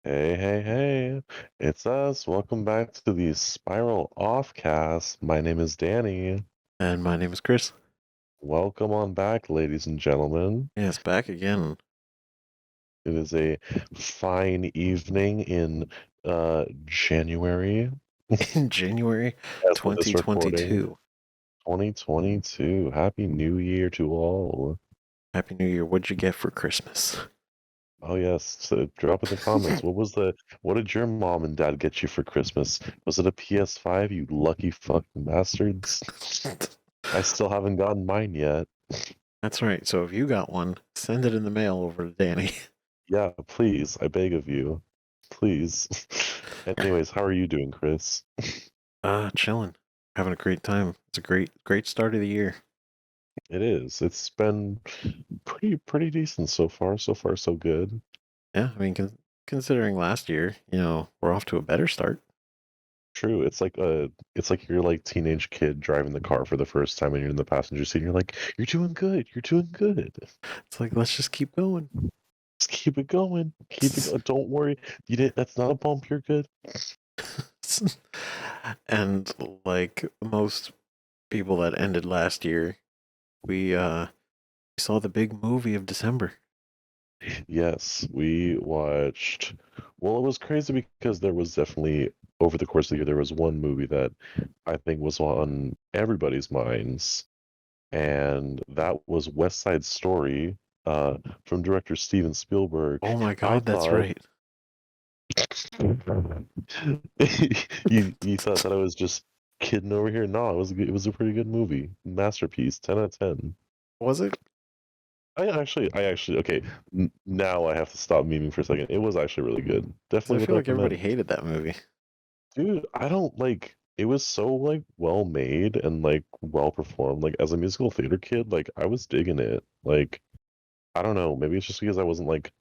Hey, hey, hey, it's us. Welcome back to the Spiral Offcast. My name is Danny. And my name is Chris. Welcome on back, ladies and gentlemen. Yes, back again It is a fine evening in January in January as of this recording, 2022. 2022. Happy New Year to all. Happy New Year. What'd you get for Christmas? Oh yes, so drop in the comments. What did your mom and dad get you for Christmas? Was it a PS5, you lucky fucking bastards? I still haven't gotten mine yet. That's right. So if you got one, send it in the mail over to Danny. Yeah, please, I beg of you. Please. Anyways, how are you doing, Chris? Chilling. Having a great time. It's a great start of the year. It is. It's been pretty decent so far. So far, so good. Yeah, I mean, considering last year, we're off to a better start. True. It's like you're like teenage kid driving the car for the first time and you're in the passenger seat and you're like, you're doing good. You're doing good. It's like, let's just keep going. Just keep it going. Keep it going. Don't worry. You didn't That's not a bump. You're good. And like most people that ended last year, we saw the big movie of December. Yes, we watched. Well, it was crazy because there was definitely, over the course of the year, there was one movie that I think was on everybody's minds, and that was West Side Story, from director Steven Spielberg. Oh my I god, that's thought right. you thought that I was just kidding over here. No, it was a pretty good movie, masterpiece, 10 out of 10. Was it? I actually, okay. Now I have to stop memeing for a second. It was actually really good. Because I Definitely would feel like everybody recommend. hated that movie. Dude, I don't like. It was so like well made and like well performed. Like as a musical theater kid, like I was digging it. Like I don't know, maybe it's just because I wasn't like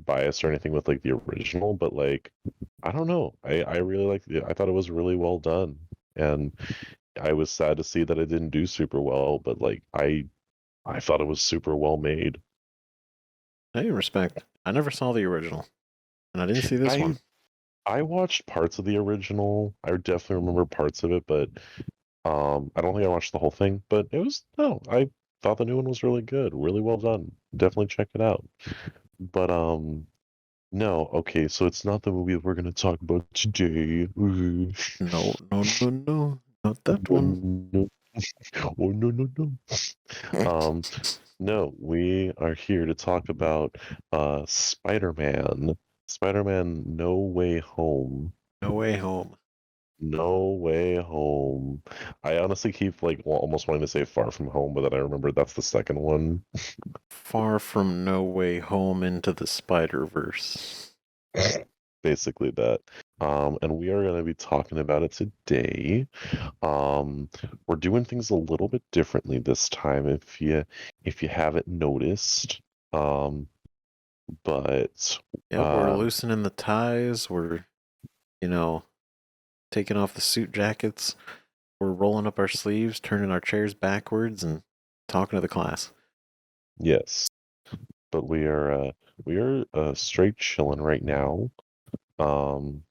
biased or anything with like the original, but like I don't know. I really liked it. I thought it was really well done, and I was sad to see that it didn't do super well. But like I thought it was super well made. Hey, respect. I never saw the original, and I didn't see this I one. I watched parts of the original. I definitely remember parts of it, but I don't think I watched the whole thing. But it was no, I thought the new one was really good, really well done. Definitely check it out. But no, okay, so it's not the movie that we're gonna talk about today. Ooh. No, no, no, no, not that Oh one. no, oh no, no, no. Um, no, we are here to talk about Spider-Man. Spider-Man No Way Home. No Way Home. No Way Home. I honestly keep like almost wanting to say Far From Home, but then I remember that's the second one. Far from No Way Home into the Spider Verse. Basically that. And we are going to be talking about it today. Um, we're doing things a little bit differently this time, if you haven't noticed. Um, but Yep, we're uh, loosening the ties. We're, you know, taking off the suit jackets. We're rolling up our sleeves, turning our chairs backwards, and talking to the class. yes, but we are straight chilling right now. Um,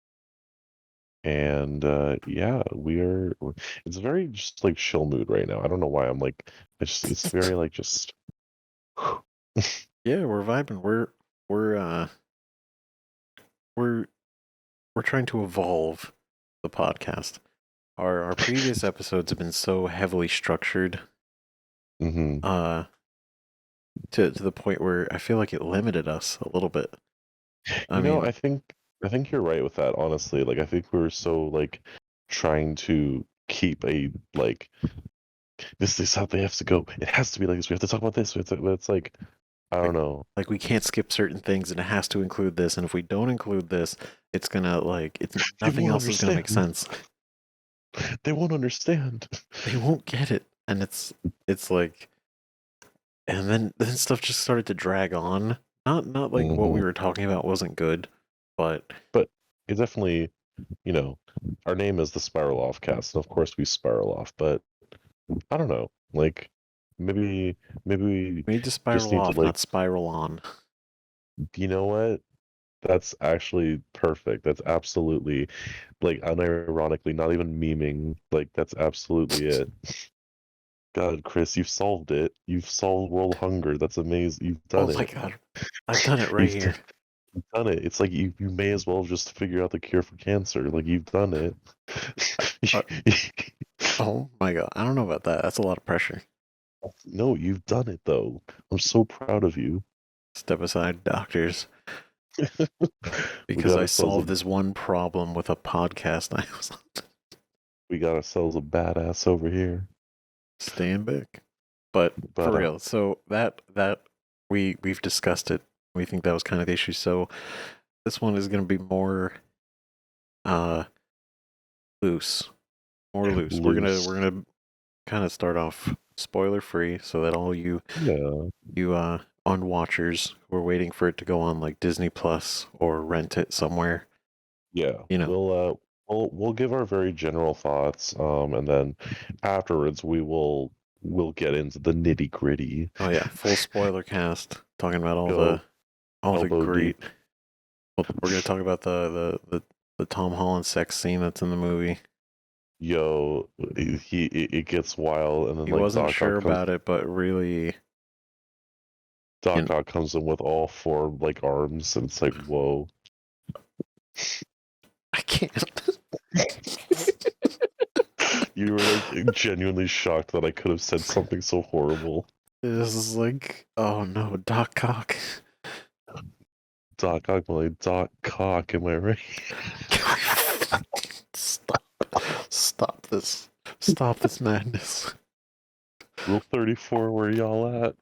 and yeah, it's very just like chill mood right now. I don't know why I'm like it's very like just Yeah, we're vibing. We're we're we're trying to evolve the podcast. Our previous episodes have been so heavily structured, hmm. uh, to the point where I feel like it limited us a little bit. I You know, mean, I think you're right with that, honestly. Like I think we were so like trying to keep a like this is how they have to go. It has to be like this. We have to talk about this. But it's like I don't like know. like we can't skip certain things, and it has to include this. And if we don't include this, it's gonna it's They nothing won't else is gonna make understand. sense. They won't understand. They won't get it, and it's like, and then stuff just started to drag on. Not like what Hmm. we were talking about wasn't good, but But it definitely, you know, our name is the Spiral Off Cast, and of course we spiral off. But I don't know. Like maybe we we need to just spiral need to off, like not spiral on. you know what? That's actually perfect. That's absolutely like unironically, not even memeing. Like that's absolutely it. God, Chris, you've solved it. You've solved world hunger. That's amazing. You've Oh done my it. god, I've done it right You've here. done it. It's like you may as well just figure out the cure for cancer. Like you've done it. Uh, oh my god, I don't know about that. That's a lot of pressure. No, you've done it though. I'm so proud of you. Step aside, doctors, We because got I ourselves a solved this one problem with a podcast I was we got ourselves a badass over here. staying back. But for But real, so that we've discussed it. We think that was kind of the issue. So this one is going to be more uh loose, more loose. loose. We're gonna kind of start off spoiler free, so that all Yeah, you unwatchers who are waiting for it to go on like Disney Plus or rent it somewhere, yeah. you know. We'll give our very general thoughts, and then afterwards we'll get into the nitty gritty. Oh yeah, full spoiler cast, talking about Go all the elbow great. deep. Well, we're gonna talk about the Tom Holland sex scene that's in the movie. Yo, it gets wild, and then He like wasn't sure about it, but really, you Doc know, Ock comes in with all four like arms, and it's like whoa. I can't. You were like genuinely shocked that I could have said something so horrible. This is like, oh no, Doc Cock. Doc Ock, like Doc Cock, am I right? Stop. Stop this. Stop this madness. Rule 34, where y'all at?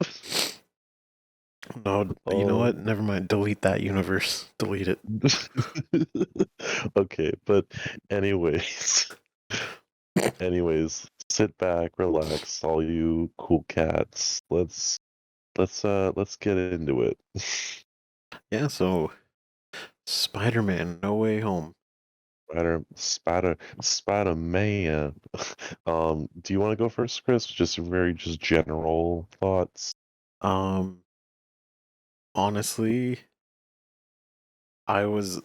No, you know what? Oh. Never mind. Delete that universe. Delete it. Okay, but anyways, sit back, relax, all you cool cats. Let's get into it. Yeah, so Spider-Man, No Way Home. Spider-Man. Do you want to go first, Chris? Just just general thoughts. Um, honestly, I was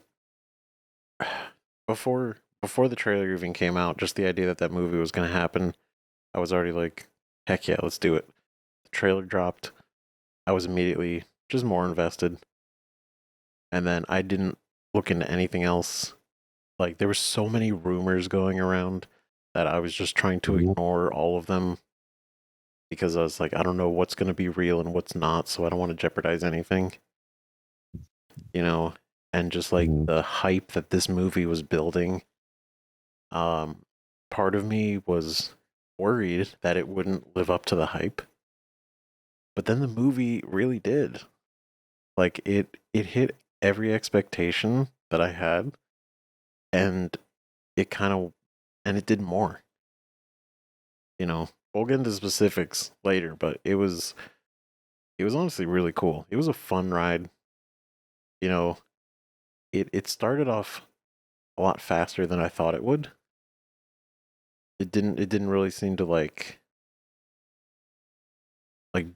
before the trailer even came out, just the idea that that movie was going to happen, I was already like, heck yeah, let's do it. The trailer dropped. I was immediately just more invested. And then I didn't look into anything else. Like there were so many rumors going around that I was just trying to Mhm. ignore all of them because I was like, I don't know what's going to be real and what's not, so I don't want to jeopardize anything, you know? And just like Mhm. the hype that this movie was building, um, part of me was worried that it wouldn't live up to the hype. But then the movie really did. Like it hit every expectation that I had, and it kind of and it did more. You know, we'll get into specifics later, but it was honestly really cool. It was a fun ride. You know, it started off a lot faster than I thought it would. It didn't really seem to like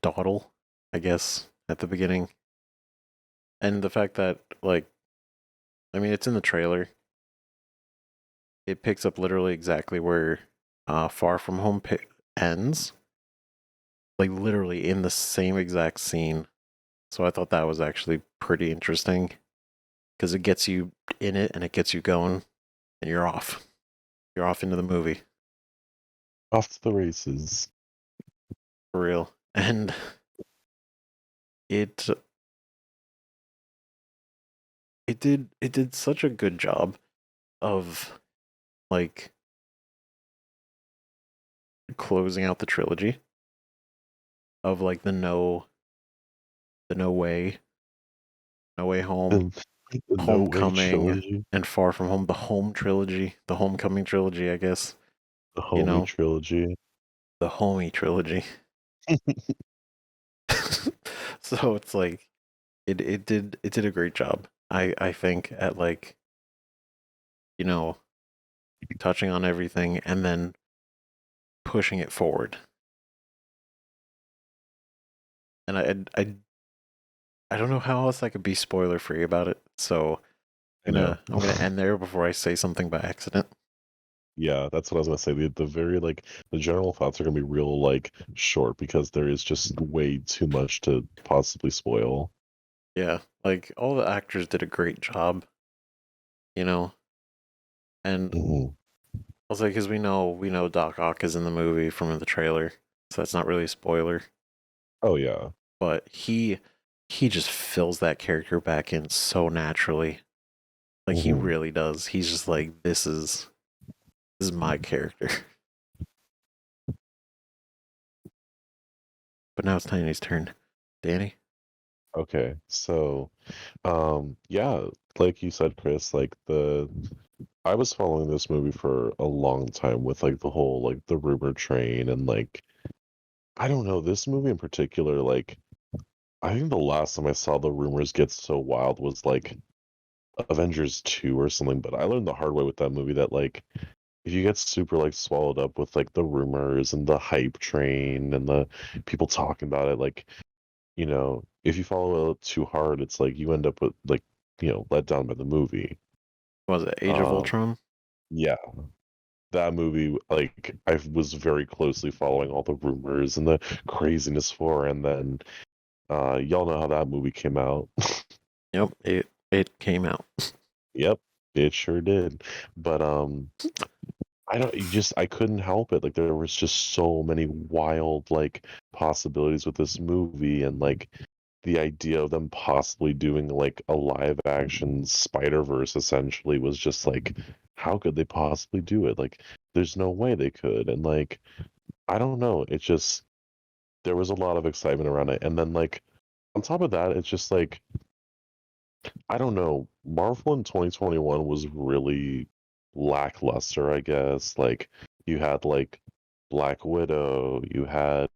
dawdle, I guess, at the beginning. And the fact that like I mean it's in the trailer. It picks up literally exactly where Far From Home ends. Like literally in the same exact scene. So I thought that was actually pretty interesting because it gets you in it and it gets you going and you're off. You're off into the movie Off to the races. for real. And it it did such a good job of like closing out the trilogy of like the no way home, And the No Way homecoming, trilogy, and Far From Home, the home trilogy, the homecoming trilogy, I guess. the You Homie know, trilogy. the homie trilogy. So it's like it did a great job. I think at like, you know, touching on everything and then pushing it forward. And I don't know how else I could be spoiler free about it. So I know. I'm gonna end there before I say something by accident. Yeah, that's what I was gonna say. The very like the general thoughts are gonna be real like short because there is just way too much to possibly spoil. Yeah, like all the actors did a great job, you know. And Hmm. I was like, because we know Doc Ock is in the movie from the trailer, so that's not really a spoiler. Oh yeah. But he just fills that character back in so naturally. Like he Hmm. really does. He's just like, this is my character. But now it's Tiny's turn. Danny? Okay, so yeah, like you said, Chris, like the I was following this movie for a long time with like the whole like the rumor train and like I don't know, this movie in particular, like I think the last time I saw the rumors get so wild was like Avengers 2 or something, but I learned the hard way with that movie that like if you get super like swallowed up with like the rumors and the hype train and the people talking about it, like, if you follow it too hard, it's like you end up with like, let down by the movie. Was it Age of Um, Ultron? yeah, that movie, like I was very closely following all the rumors and the craziness for, and then y'all know how that movie came out. Yep, it came out. Yep, it sure did. But I don't you just I couldn't help it. Like there was just so many wild like possibilities with this movie and like the idea of them possibly doing like a live action Spider-Verse essentially was just like how could they possibly do it? Like there's no way they could. And like I don't know, it just there was a lot of excitement around it. And then like on top of that, it's just like I don't know. Marvel in 2021 was really lackluster, I guess. Like you had like Black Widow, you had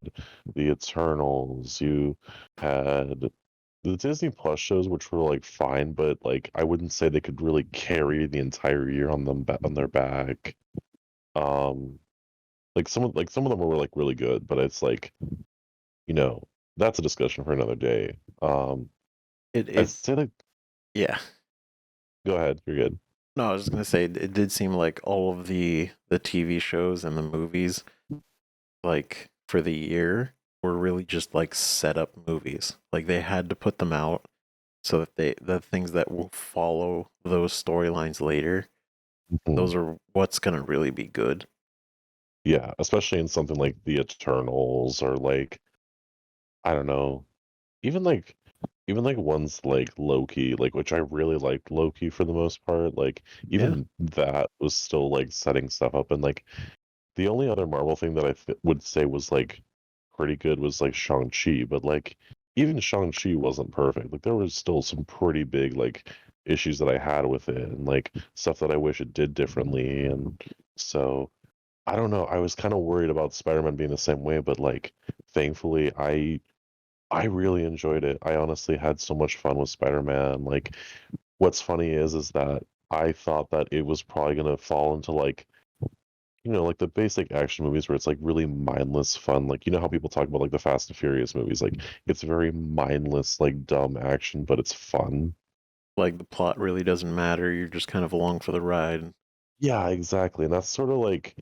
the Eternals, you had the Disney Plus shows, which were like fine, but like I wouldn't say they could really carry the entire year on them on their back. Um, like some of them were like really good, but it's like you know that's a discussion for another day. It I'd it's say like yeah. go ahead, you're good. No, I was just gonna say it did seem like all of the TV shows and the movies, like for the year, were really just like set up movies. Like they had to put them out so that the things that will follow those storylines later, those Mhm. are what's gonna really be good. Yeah, especially in something like the Eternals or like I don't know, even like even like ones like Loki, like which I really liked Loki for the most part. Like Yeah, even that was still like setting stuff up, and like the only other Marvel thing that would say was like pretty good was like Shang-Chi, but like even Shang-Chi wasn't perfect. Like there was still some pretty big like issues that I had with it, and like stuff that I wish it did differently, and so. I don't know. I was kind of worried about Spider-Man being the same way, but like thankfully I really enjoyed it. I honestly had so much fun with Spider-Man. Like what's funny is that I thought that it was probably going to fall into like like the basic action movies where it's like really mindless fun. Like how people talk about like the Fast and Furious movies. Like it's very mindless like dumb action, but it's fun. like the plot really doesn't matter. You're just kind of along for the ride. Yeah, exactly. And that's sort of like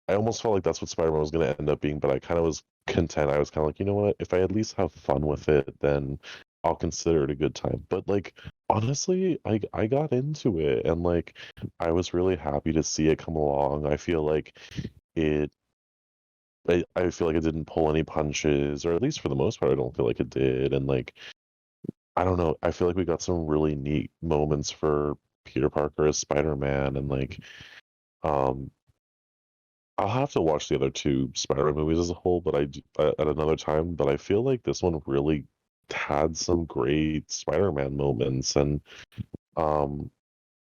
I almost felt like that's what Spider-Man was going to end up being, but I kind of was content. I was kind of like, you know what? If I at least have fun with it, then I'll consider it a good time. But like honestly, I got into it and like I was really happy to see it come along. I feel like it I feel like it didn't pull any punches, or at least for the most part, I don't feel like it did. And like I don't know, I feel like we got some really neat moments for Peter Parker as Spider-Man and like um I'll have to watch the other two Spider-Man movies as a whole, but at another time. But I feel like this one really had some great Spider-Man moments, and um,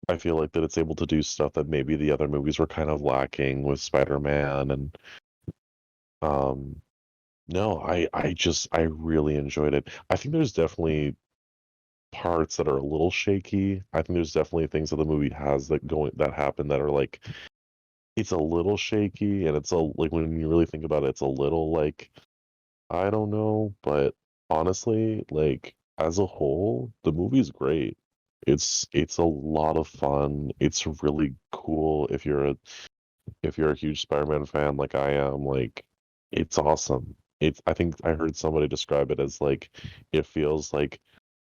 I feel like that it's able to do stuff that maybe the other movies were kind of lacking with Spider-Man. And um, no, I really enjoyed it. I think there's definitely parts that are a little shaky. I think there's definitely things that the movie has that happen that are like it's a little shaky, and it's a like when you really think about it, it's a little like I don't know, but honestly, like as a whole, the movie's great. It's a lot of fun. It's really cool if you're a huge Spider-Man fan like I am, like it's awesome. It's I think I heard somebody describe it as like it feels like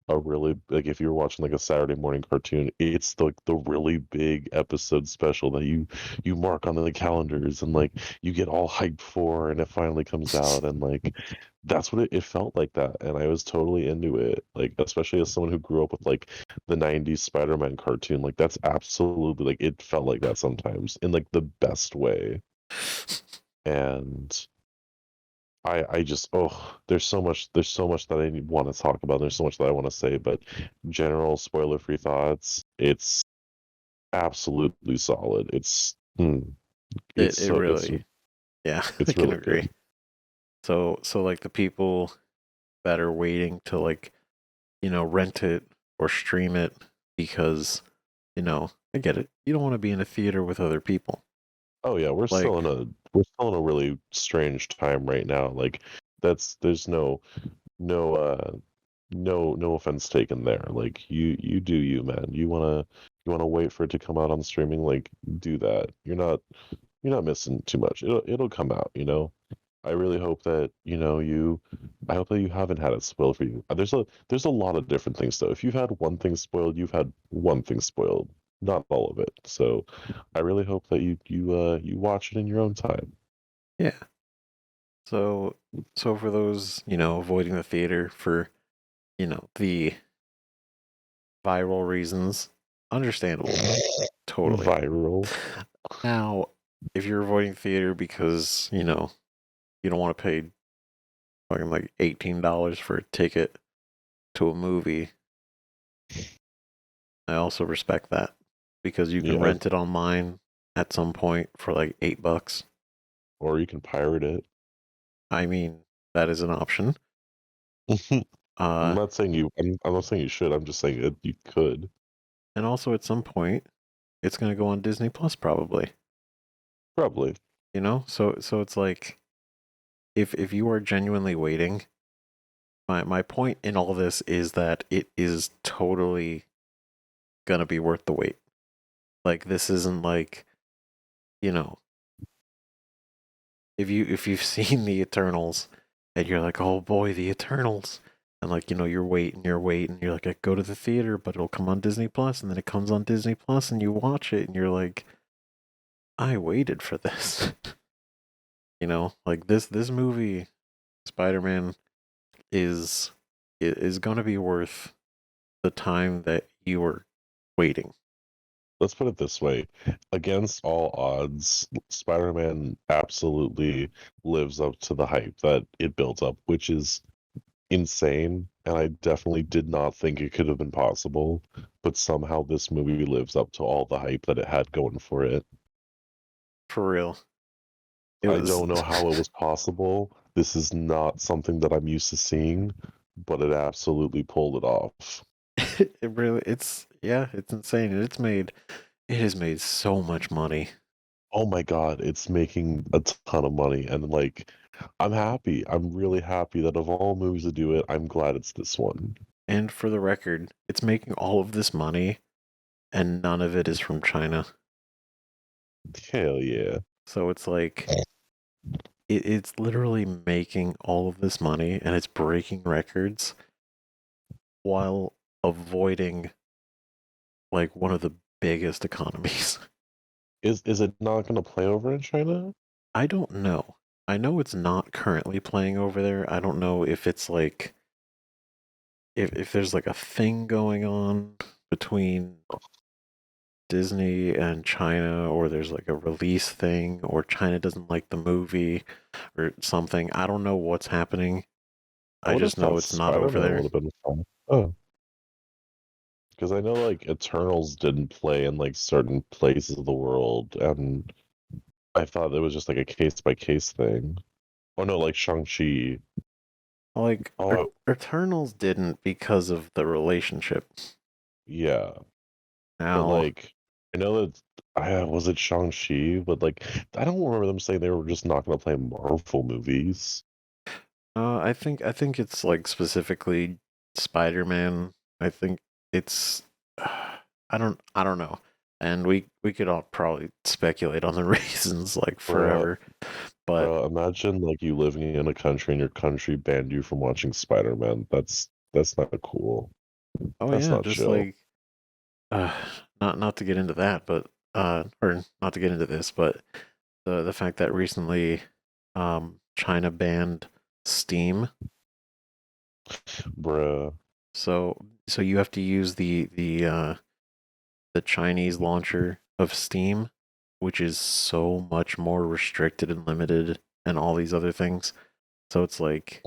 a really like if you were watching like a Saturday morning cartoon, it's the really big episode special that you mark on the calendars and like you get all hyped for and it finally comes out and like that's what it felt like that and I was totally into it. Like especially as someone who grew up with like the 90s Spider-Man cartoon, like that's absolutely like it felt like that sometimes in like the best way. And I just there's so much that I want to talk about. There's so much that I want to say, but general spoiler free thoughts. It's absolutely solid. It It's really, yeah, I it's can really agree. good. So like the people that are waiting to like, rent it or stream it because, I get it. You don't want to be in a theater with other people. Oh yeah, Like, we're still in a really strange time right now. Like there's no no offense taken there. Like you do you, man. You wanna wait for it to come out on streaming, like do that. You're not missing too much. It'll come out, you know. I really hope that, you know, I hope that you haven't had it spoiled for you. There's a lot of different things though. If you've had one thing spoiled, you've had one thing spoiled, not all of it. So I really hope that you watch it in your own time. yeah. So so for those, avoiding the theater for, the viral reasons, understandable. Totally. Viral. Now, if you're avoiding theater because, you don't want to pay fucking like $18 for a ticket to a movie, I also respect that because you can Yeah, rent it online at some point for like $8. or you can pirate it. I mean, that is an option. Uh, I'm not saying you should. I'm just saying that you could. and also at some point, it's gonna go on Disney Plus probably. Probably. So it's like if you are genuinely waiting, my point in all this is that it is totally gonna be worth the wait. Like this isn't like, you know, if you've seen the Eternals and you're like, oh boy, the Eternals, and like you're waiting, you're like, I go to the theater, but it'll come on Disney Plus, and then it comes on Disney Plus, and you watch it, and you're like, I waited for this, like this movie, Spider-Man is gonna be worth the time that you were waiting. Let's put it this way. Against all odds, Spider-Man absolutely lives up to the hype that it built up, which is insane. And I definitely did not think it could have been possible. But somehow this movie lives up to all the hype that it had going for it. For real, it I was. don't know how it was possible. This is not something that I'm used to seeing, but it absolutely pulled it off. It's insane, and it has made so much money. Oh my God, it's making a ton of money. And like, I'm happy. I'm really happy that of all movies to do it, I'm glad it's this one. And for the record, it's making all of this money, and none of it is from China. Hell yeah. So it's like it's literally making all of this money, and it's breaking records while avoiding like one of the biggest economies. Is it not gonna play over in China? I don't know. I know it's not currently playing over there. I don't know if it's like if there's like a thing going on between Disney and China, or there's like a release thing, or China doesn't like the movie or something. I don't know what's happening. I I would have just know thought it's not over Spider-Man there. would have been fun. Oh, because I know like Eternals didn't play in like certain places of the world, and I thought it was just like a case by case thing. Oh no, like Shang-Chi. Like Oh Eternals didn't because of the relationship. yeah, but Now, like I know that I was it Shang-Chi, but like I don't remember them saying they were just not gonna play Marvel movies. I think it's like specifically. Spider-Man. I think it's I don't know. And we could all probably speculate on the reasons like Bruh, forever. But bruh, imagine like you living in a country and your country banned you from watching Spider-Man. That's not cool. oh That's yeah, not just chill. like uh not to get into that, but or not to get into this, but the fact that recently China banned Steam. Bruh. So you have to use the Chinese launcher of Steam, which is so much more restricted and limited and all these other things. So it's like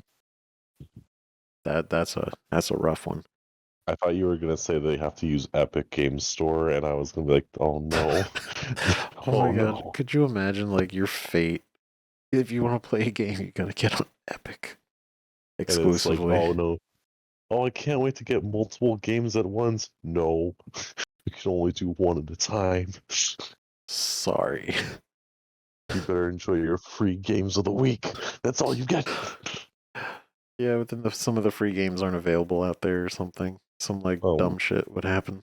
that's a rough one. I thought you were gonna say they have to use Epic Game Store, and I was gonna be like, oh no. Oh my Oh god, no. could you imagine like your fate if you want to play a game you gotta get on Epic And it's like, exclusively. oh no. Oh, I can't wait to get multiple games at once. No. You can only do one at a time. Sorry. You better enjoy your free games of the week. That's all you get. Yeah, but then some of the free games aren't available out there or something. Some like Oh, dumb shit would happen.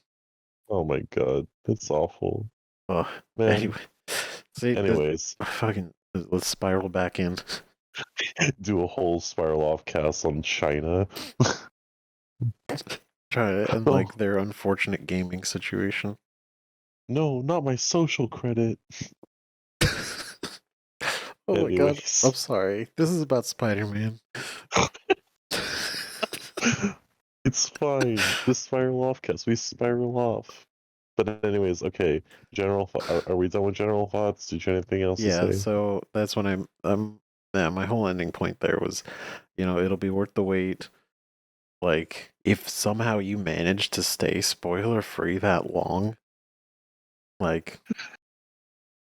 oh my god. It's awful. Ugh. Man, Anyway, see, this anyways, fucking let's spiral back in. do a whole spiral off cast on China. Try it and Oh, like their unfortunate gaming situation. no, not my social credit. Oh my god, I'm Anyways. sorry. This is about Spider-Man. It's fine. This spiral off cast. We spiral off. But anyways, okay. Are we done with general thoughts? Did you have anything else to Yeah, say? so that's when yeah, my whole ending point there was, it'll be worth the wait. Like, if somehow you manage to stay spoiler free that long, like,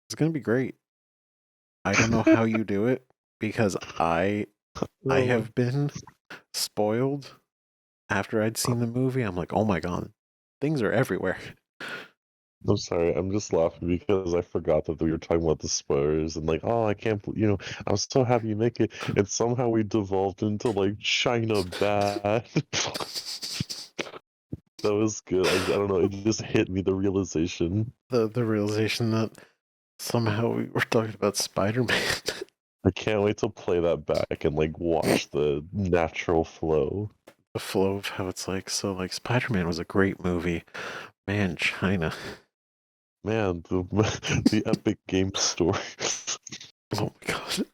it's gonna be great. I don't know how you do it because I Oh, have been spoiled after I'd seen the movie. I'm like, oh my god, things are everywhere. I'm sorry. I'm just laughing because I forgot that we were talking about the spoilers and like, oh, I can't, I'm so happy you make it. And somehow we devolved into like China bad. That was good. I don't know. It just hit me the realization. The realization that somehow we were talking about Spider-Man. I can't wait to play that back and like watch the natural flow. The flow of how it's like, so like Spider-Man was a great movie. Man, China. Man, the the Epic Game Store. Oh my god.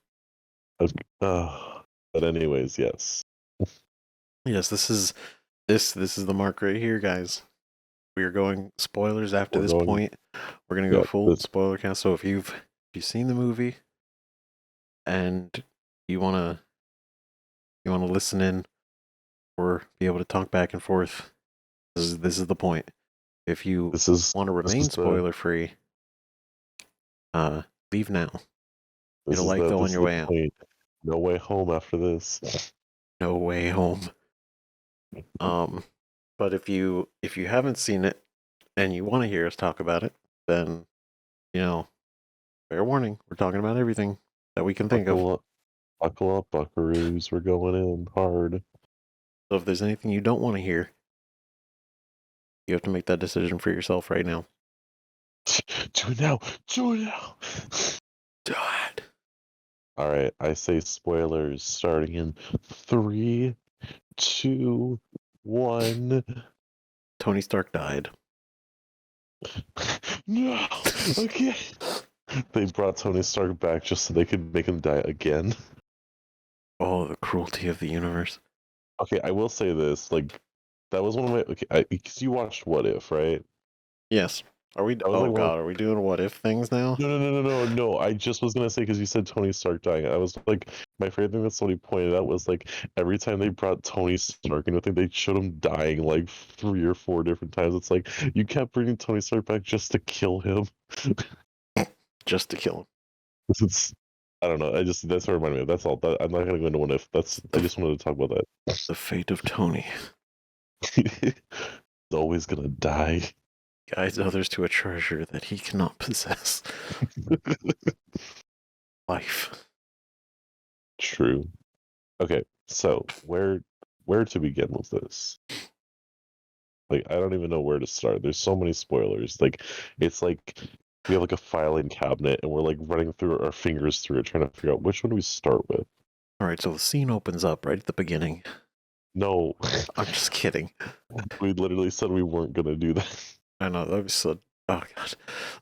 Okay, but anyways, yes, Yes, this is the mark right here, guys. We are going spoilers after we're this going. point. We're gonna go Yeah, full this spoiler cast. So if you've seen the movie and you wanna listen in or be able to talk back and forth, this is the point. If you this is want to this remain is the spoiler free, leave now. this It'll is light the go on this is your the way out. point. No way home after this. No way home. Um, but if you haven't seen it and you want to hear us talk about it, then you know, fair warning, we're talking about everything that we can think of. Buckle up, buckaroos. We're going in hard. So if there's anything you don't want to hear, you have to make that decision for yourself right now. Do it now. Do it now. God. All right, I say spoilers starting in 3, 2, 1. Tony Stark died. No. Okay. They brought Tony Stark back just so they could make him die again. Oh, the cruelty of the universe. Okay, I will say this, like that was one of my okay, because you watched What If, right? Yes. Are we? That was Oh like one of God, are we doing what if things now? no. I just was gonna say because you said Tony Stark dying. I was like, my favorite thing that somebody pointed out was like every time they brought Tony Stark into the thing, they showed him dying like 3 or 4 different times. It's like you kept bringing Tony Stark back just to kill him. Just to kill him. It's I don't know. That's what reminded me of. That's all. I'm not gonna go into What If. I The just wanted to talk about the fate of Tony that. He's always gonna die. guides others to a treasure that he cannot possess. Life. True. Okay, so where? where to begin with this. Like, I don't even know where to start. There's so many spoilers. Like, it's like we have like a filing cabinet and we're like running through our fingers through it, trying to figure out which one do we start with. All right, so the scene opens up right at the beginning. No, I'm just kidding. we literally said we weren't gonna do that. I know that was so. Oh god.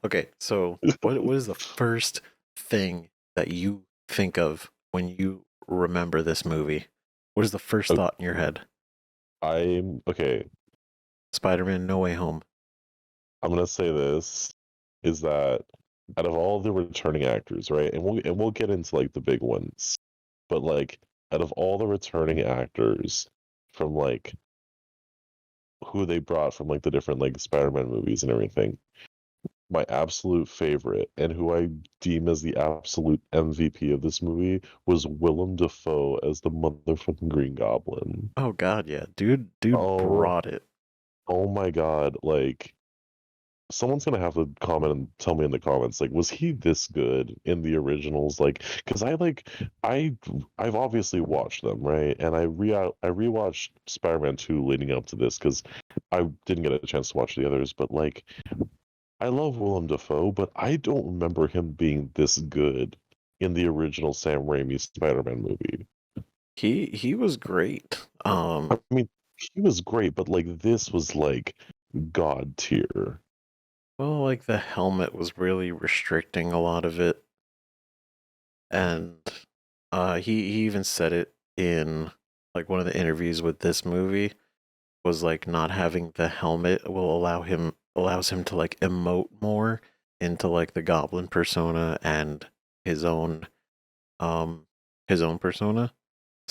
Okay, so what is the first thing that you think of when you remember this movie? What is the first thought in your head? I'm okay. Spider-Man: No Way Home. I'm gonna say this is that out of all the returning actors, right, and we'll get into like the big ones, but like out of all the returning actors from like who they brought from like the different like Spider-Man movies and everything, my absolute favorite and who I deem as the absolute MVP of this movie was Willem Dafoe as the motherfucking Green Goblin. Oh god, yeah, dude Oh, brought it. oh my God! Like someone's gonna have to comment and tell me in the comments, like, was he this good in the originals? Like, because I I've obviously watched them, right? And I rewatched Spider-Man 2 leading up to this because I didn't get a chance to watch the others, but like I love Willem Dafoe, but I don't remember him being this good in the original Sam Raimi Spider-Man movie. He was great. I mean, he was great, but like this was like god tier. Well, like the helmet was really restricting a lot of it, and he even said it in like one of the interviews with this movie was like not having the helmet will allows him to like emote more into like the goblin persona and his own um his own persona.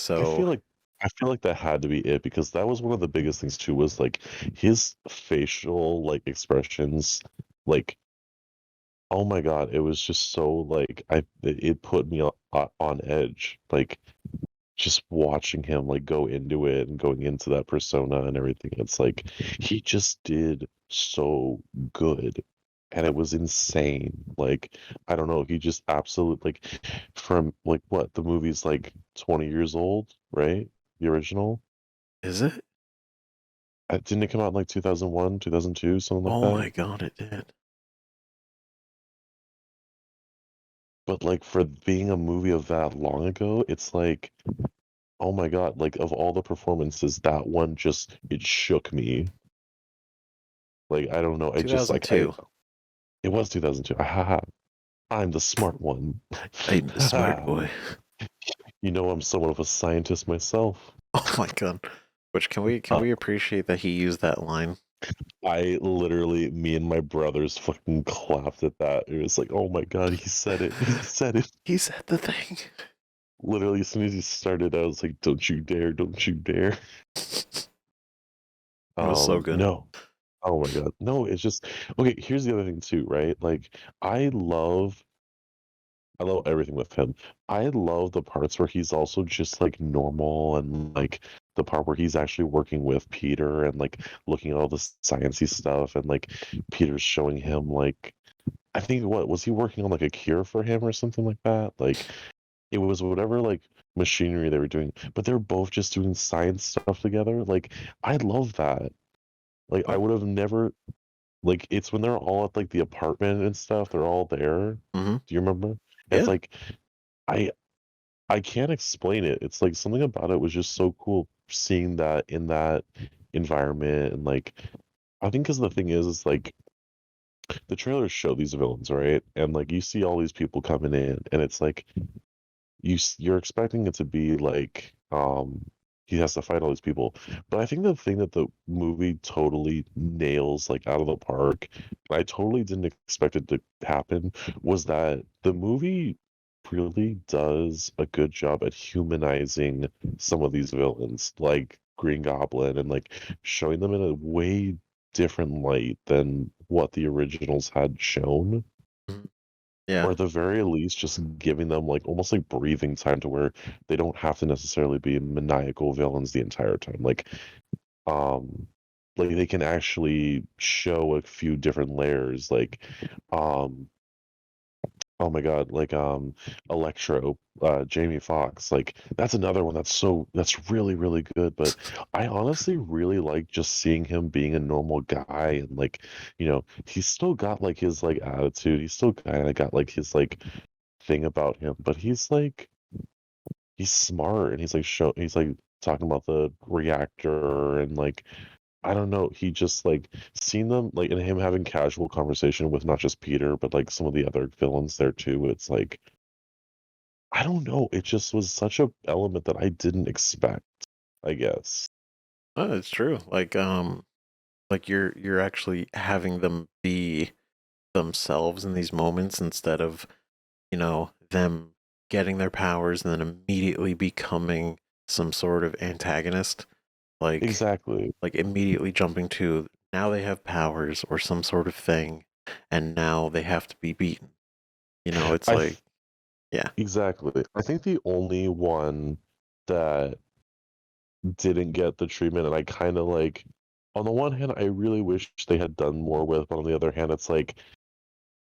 I So feel like I feel like that had to be it because that was one of the biggest things too was like his facial like expressions like oh my god it was just so like it put me on edge like just watching him like go into it and going into that persona and everything it's like he just did so good and it was insane like I don't know he just absolutely like from like what the movie's like 20 years old right the original is it? didn't it come out in like 2001 2002 something like Oh that my god, it did. but like for being a movie of that long ago it's like oh my god like of all the performances that one just it shook me like I don't know I just like I 2002. it was 2002 haha I'm the smart one I'm the smart boy. you know I'm somewhat of a scientist myself Oh my god. Which can uh, we appreciate that he used that line? I literally me and my brothers fucking clapped at that it was like oh my god he said it he said it He said the thing. literally as soon as he started I was like don't you dare It was so good. no oh my god no it's just okay here's the other thing too right like I love I love everything with him. I love the parts where he's also just like normal and like the part where he's actually working with Peter and like looking at all the sciencey stuff and like Peter's showing him like I think what was he working on like a cure for him or something like that? Like it was whatever like machinery they were doing, but they're both just doing science stuff together. Like I love that. Like I Oh, would have never like it's when they're all at like the apartment and stuff, they're all there. mm-hmm. Do you remember? And it's Yeah. like I I can't explain it. It's like something about it was just so cool seeing that in that environment and like I think because the thing is like the trailers show these villains, right? And like you see all these people coming in and it's like you're expecting it to be like he has to fight all these people. But I think the thing that the movie totally nails like out of the park, and I totally didn't expect it to happen, was that the movie really does a good job at humanizing some of these villains, like Green Goblin, and like showing them in a way different light than what the originals had shown Mhm. Yeah. or at the very least just giving them like almost like breathing time to where they don't have to necessarily be maniacal villains the entire time um like they can actually show a few different layers um Oh my God, like Electro, Jamie Foxx, like that's another one that's really really good. But I honestly really like just seeing him being a normal guy and like, he's still got like his like attitude. He's still kind of got like his like thing about him, but he's smart and he's like talking about the reactor and like I don't know. He just like seeing them like and him having casual conversation with not just Peter, but like some of the other villains there too. It's like I don't know. It just was such a element that I didn't expect, I guess. Oh, it's true. Like you're actually having them be themselves in these moments instead of, them getting their powers and then immediately becoming some sort of antagonist. Like Exactly. like immediately jumping to now they have powers or some sort of thing and now they have to be beaten. It's I like, th- yeah. exactly. I think the only one that didn't get the treatment and I kind of like on the one hand I really wish they had done more with, but on the other hand it's like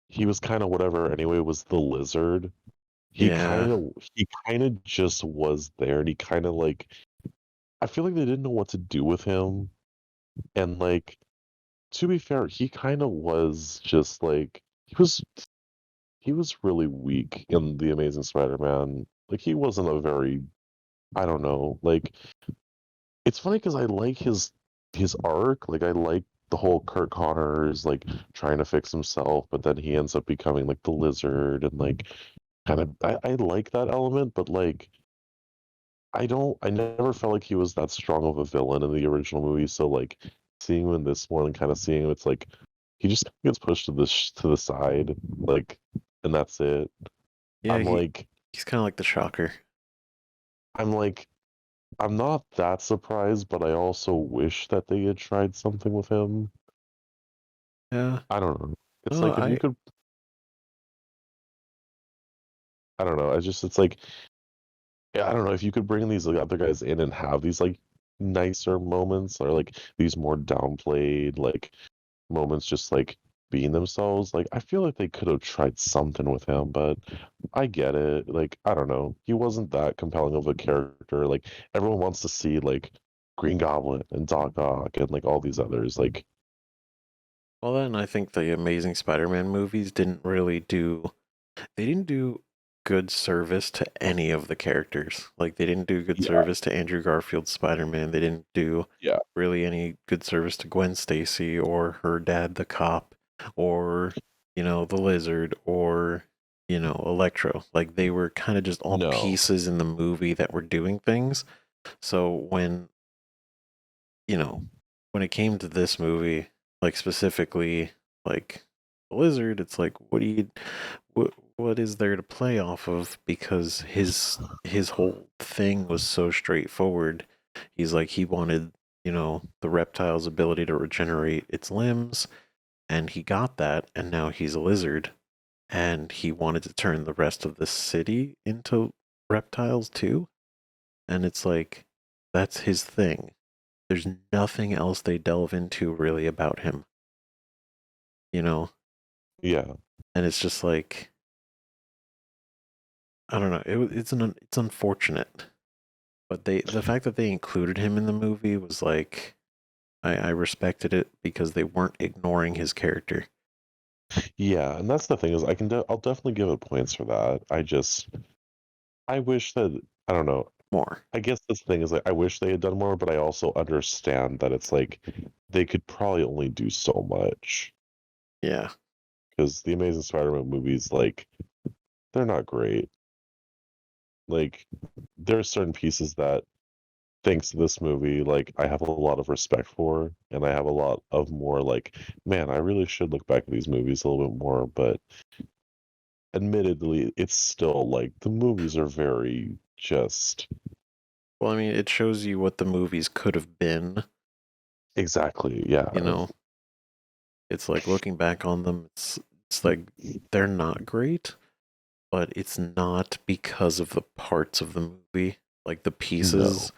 he was kind of whatever anyway was the lizard. He Yeah. kind of he kind of just was there and he kind of like I feel like they didn't know what to do with him and like to be fair, he kind of was just like he was really weak in the Amazing Spider-Man. Like he wasn't a very I don't know. Like it's funny because I like his arc. Like I like the whole Kurt Connors like trying to fix himself, but then he ends up becoming like the lizard and like kind of I like that element, but like I never felt like he was that strong of a villain in the original movie. So like seeing him in this one and kind of seeing him, it's like he just gets pushed to to the side, like, and that's it. Yeah, I'm like, he's kind of like the shocker. I'm like, I'm not that surprised, but I also wish that they had tried something with him. Yeah. I don't know. It's No, like if you I could, I don't know. It's like, yeah, I don't know if you could bring these like, other guys in and have these like nicer moments or like these more downplayed like moments just like being themselves. Like I feel like they could have tried something with him, but I get it. Like I don't know, he wasn't that compelling of a character. Like everyone wants to see like Green Goblin and Doc Ock and like all these others. Like well then I think the Amazing Spider-Man movies they didn't do good service to any of the characters. Like they didn't do good yeah, service to Andrew Garfield's Spider-Man. They didn't do yeah, really any good service to Gwen Stacy or her dad the cop or the lizard or Electro. Like they were kind of just all no, pieces in the movie that were doing things. So you know, when it came to this movie, like specifically, like the lizard, it's like, what is there to play off of? Because his whole thing was so straightforward. He's like he wanted, the reptile's ability to regenerate its limbs, and he got that, and now he's a lizard, and he wanted to turn the rest of the city into reptiles too. And it's like that's his thing. There's nothing else they delve into really about him, you know? yeah, And it's just like, I don't know. It's unfortunate, but the fact that they included him in the movie was like, I respected it because they weren't ignoring his character yeah. And that's the thing is I'll definitely give it points for that. I wish that I don't know. more. I guess this thing is like I wish they had done more, but I also understand that it's like they could probably only do so much Yeah. because the Amazing Spider-Man movies, like, they're not great. Like, there are certain pieces that, thanks to this movie, like, I have a lot of respect for, and I have a lot of more like, man, I really should look back at these movies a little bit more. But admittedly, it's still like the movies are very just Well, I mean, it shows you what the movies could have been, exactly, yeah, you know? It's like looking back on them, it's like they're not great, but it's not because of the parts of the movie, like the no, pieces.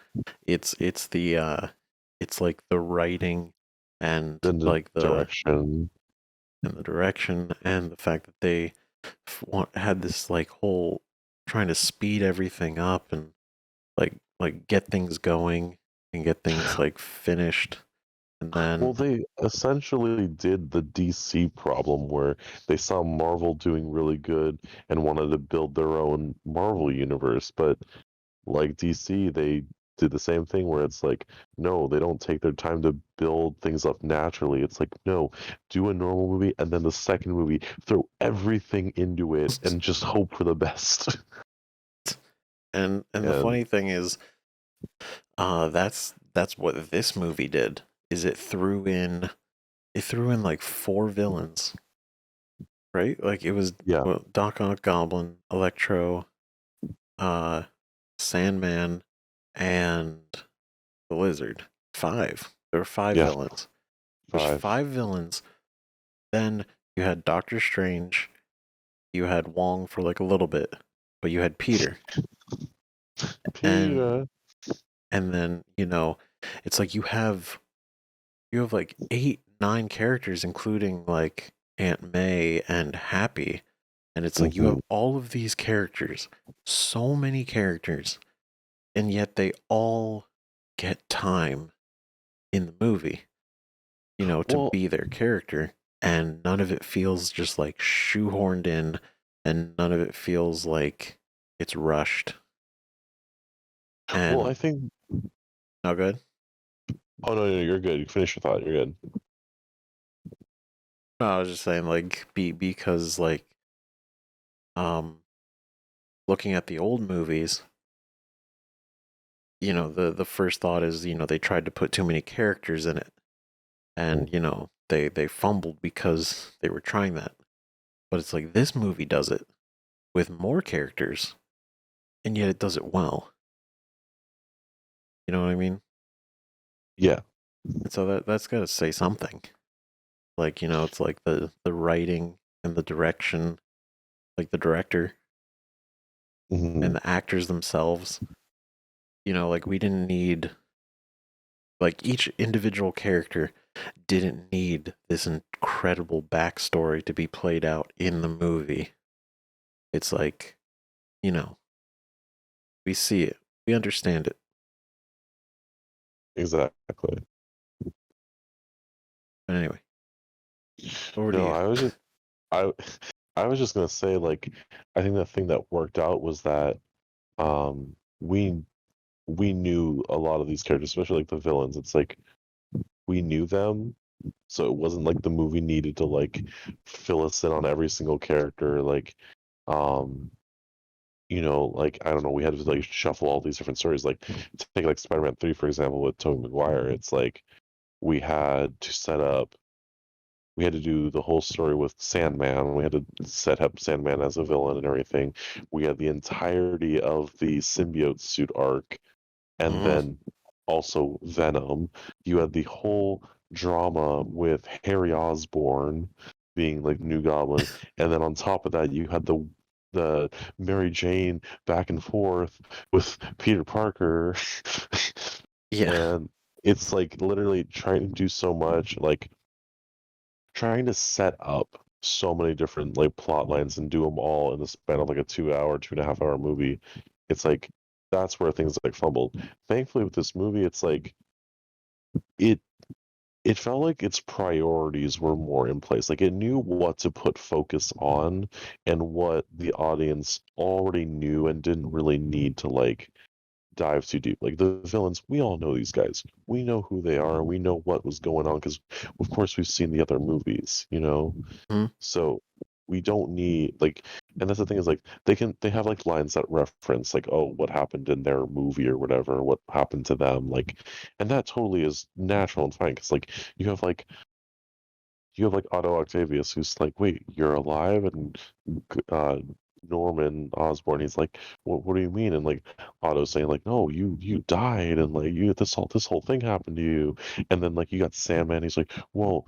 It's like the writing and then the like the direction, and the direction and the fact that had this like whole trying to speed everything up and get things going and get things like finished, and then Well, they essentially did the DC problem where they saw Marvel doing really good and wanted to build their own Marvel universe. But like DC, they did the same thing where it's like, no, they don't take their time to build things up naturally. It's like, no, do a normal movie and then the second movie, throw everything into it and just hope for the best. and the And funny thing is, that's what this movie did. Is it threw in like four villains, right? Like it was yeah, well, Doc Ock, Goblin, Electro, uh, Sandman, and the Lizard. Five. There were five yeah, villains. There's five. five villains. Then you had Doctor Strange. You had Wong for like a little bit, but you had Peter, and Peter. then it's like you have like eight, nine characters, including like Aunt May and Happy, and it's like you have Hmm. all of these characters, so many characters, and yet they all get time in the movie, to Well, be their character, and none of it feels just like shoehorned in, and none of it feels like it's rushed. well, I And think. no good. Oh no, no, you're good. You finish your thought. You're good. No, I was just saying like because like um looking at the old movies, the first thought is, they tried to put too many characters in it, and they fumbled because they were trying that. But it's like this movie does it with more characters, and yet it does it well. You know what I mean? Yeah. And so that's got to say something. Like, it's like the writing and the direction, like the director Hmm. and the actors themselves. Like we didn't need, like, each individual character didn't need this incredible backstory to be played out in the movie. It's like, you know, we see it, we understand it. Exactly. But anyway, over to No, you. I I was just gonna say like I think the thing that worked out was that um we we knew a lot of these characters, especially like the villains. It's like we knew them, so it wasn't like the movie needed to like fill us in on every single character. Like, um, like I don't know, we had to like shuffle all these different stories. Like take like Spider-Man 3 for example with Tobey Maguire. It's like we had to set up we had to do the whole story with Sandman. We had to set up Sandman as a villain and everything. We had the entirety of the symbiote suit arc, and Mm, then also Venom. You had the whole drama with Harry Osborn being like new Goblin, and then on top of that, you had the Mary Jane back and forth with Peter Parker, yeah, and it's like literally trying to do so much, like trying to set up so many different like plot lines and do them all in the span of like a 2 hour, 2.5 hour movie. It's like that's where things like fumbled. Thankfully, with this movie, it's like it it felt like its priorities were more in place. Like it knew what to put focus on and what the audience already knew and didn't really need to like dive too deep. Like the villains, we all know these guys. We know who they are. We know what was going on because, of course, we've seen the other movies. mm, So we don't need like, and that's the thing is like they have like lines that reference like, oh, what happened in their movie or whatever, what happened to them, like, and that totally is natural and fine because like you have like Otto Octavius who's like, wait, you're alive, and uh, Norman Osborn, he's like, what do you mean? And like Otto's saying like, no, you died, and like you this whole thing happened to you, and then like you got Sandman, he's like, well,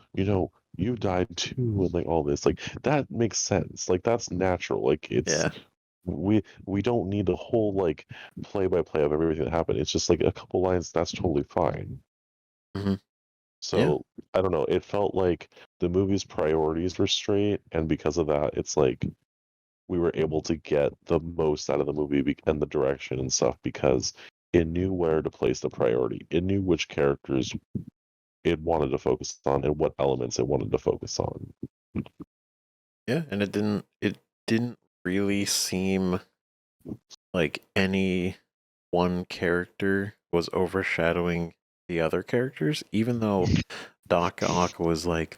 you died too, and like all this, like that makes sense, like that's natural, like it's yeah, we don't need a whole like play by play of everything that happened. It's just like a couple lines, that's totally fine. hmm yeah, So I don't know. It felt like the movie's priorities were straight, and because of that, it's like we were able to get the most out of the movie and the direction and stuff because it knew where to place the priority. It knew which characters it wanted to focus on and what elements it wanted to focus on. Yeah, and it didn't really seem like any one character was overshadowing the other characters, even though Doc Ock was like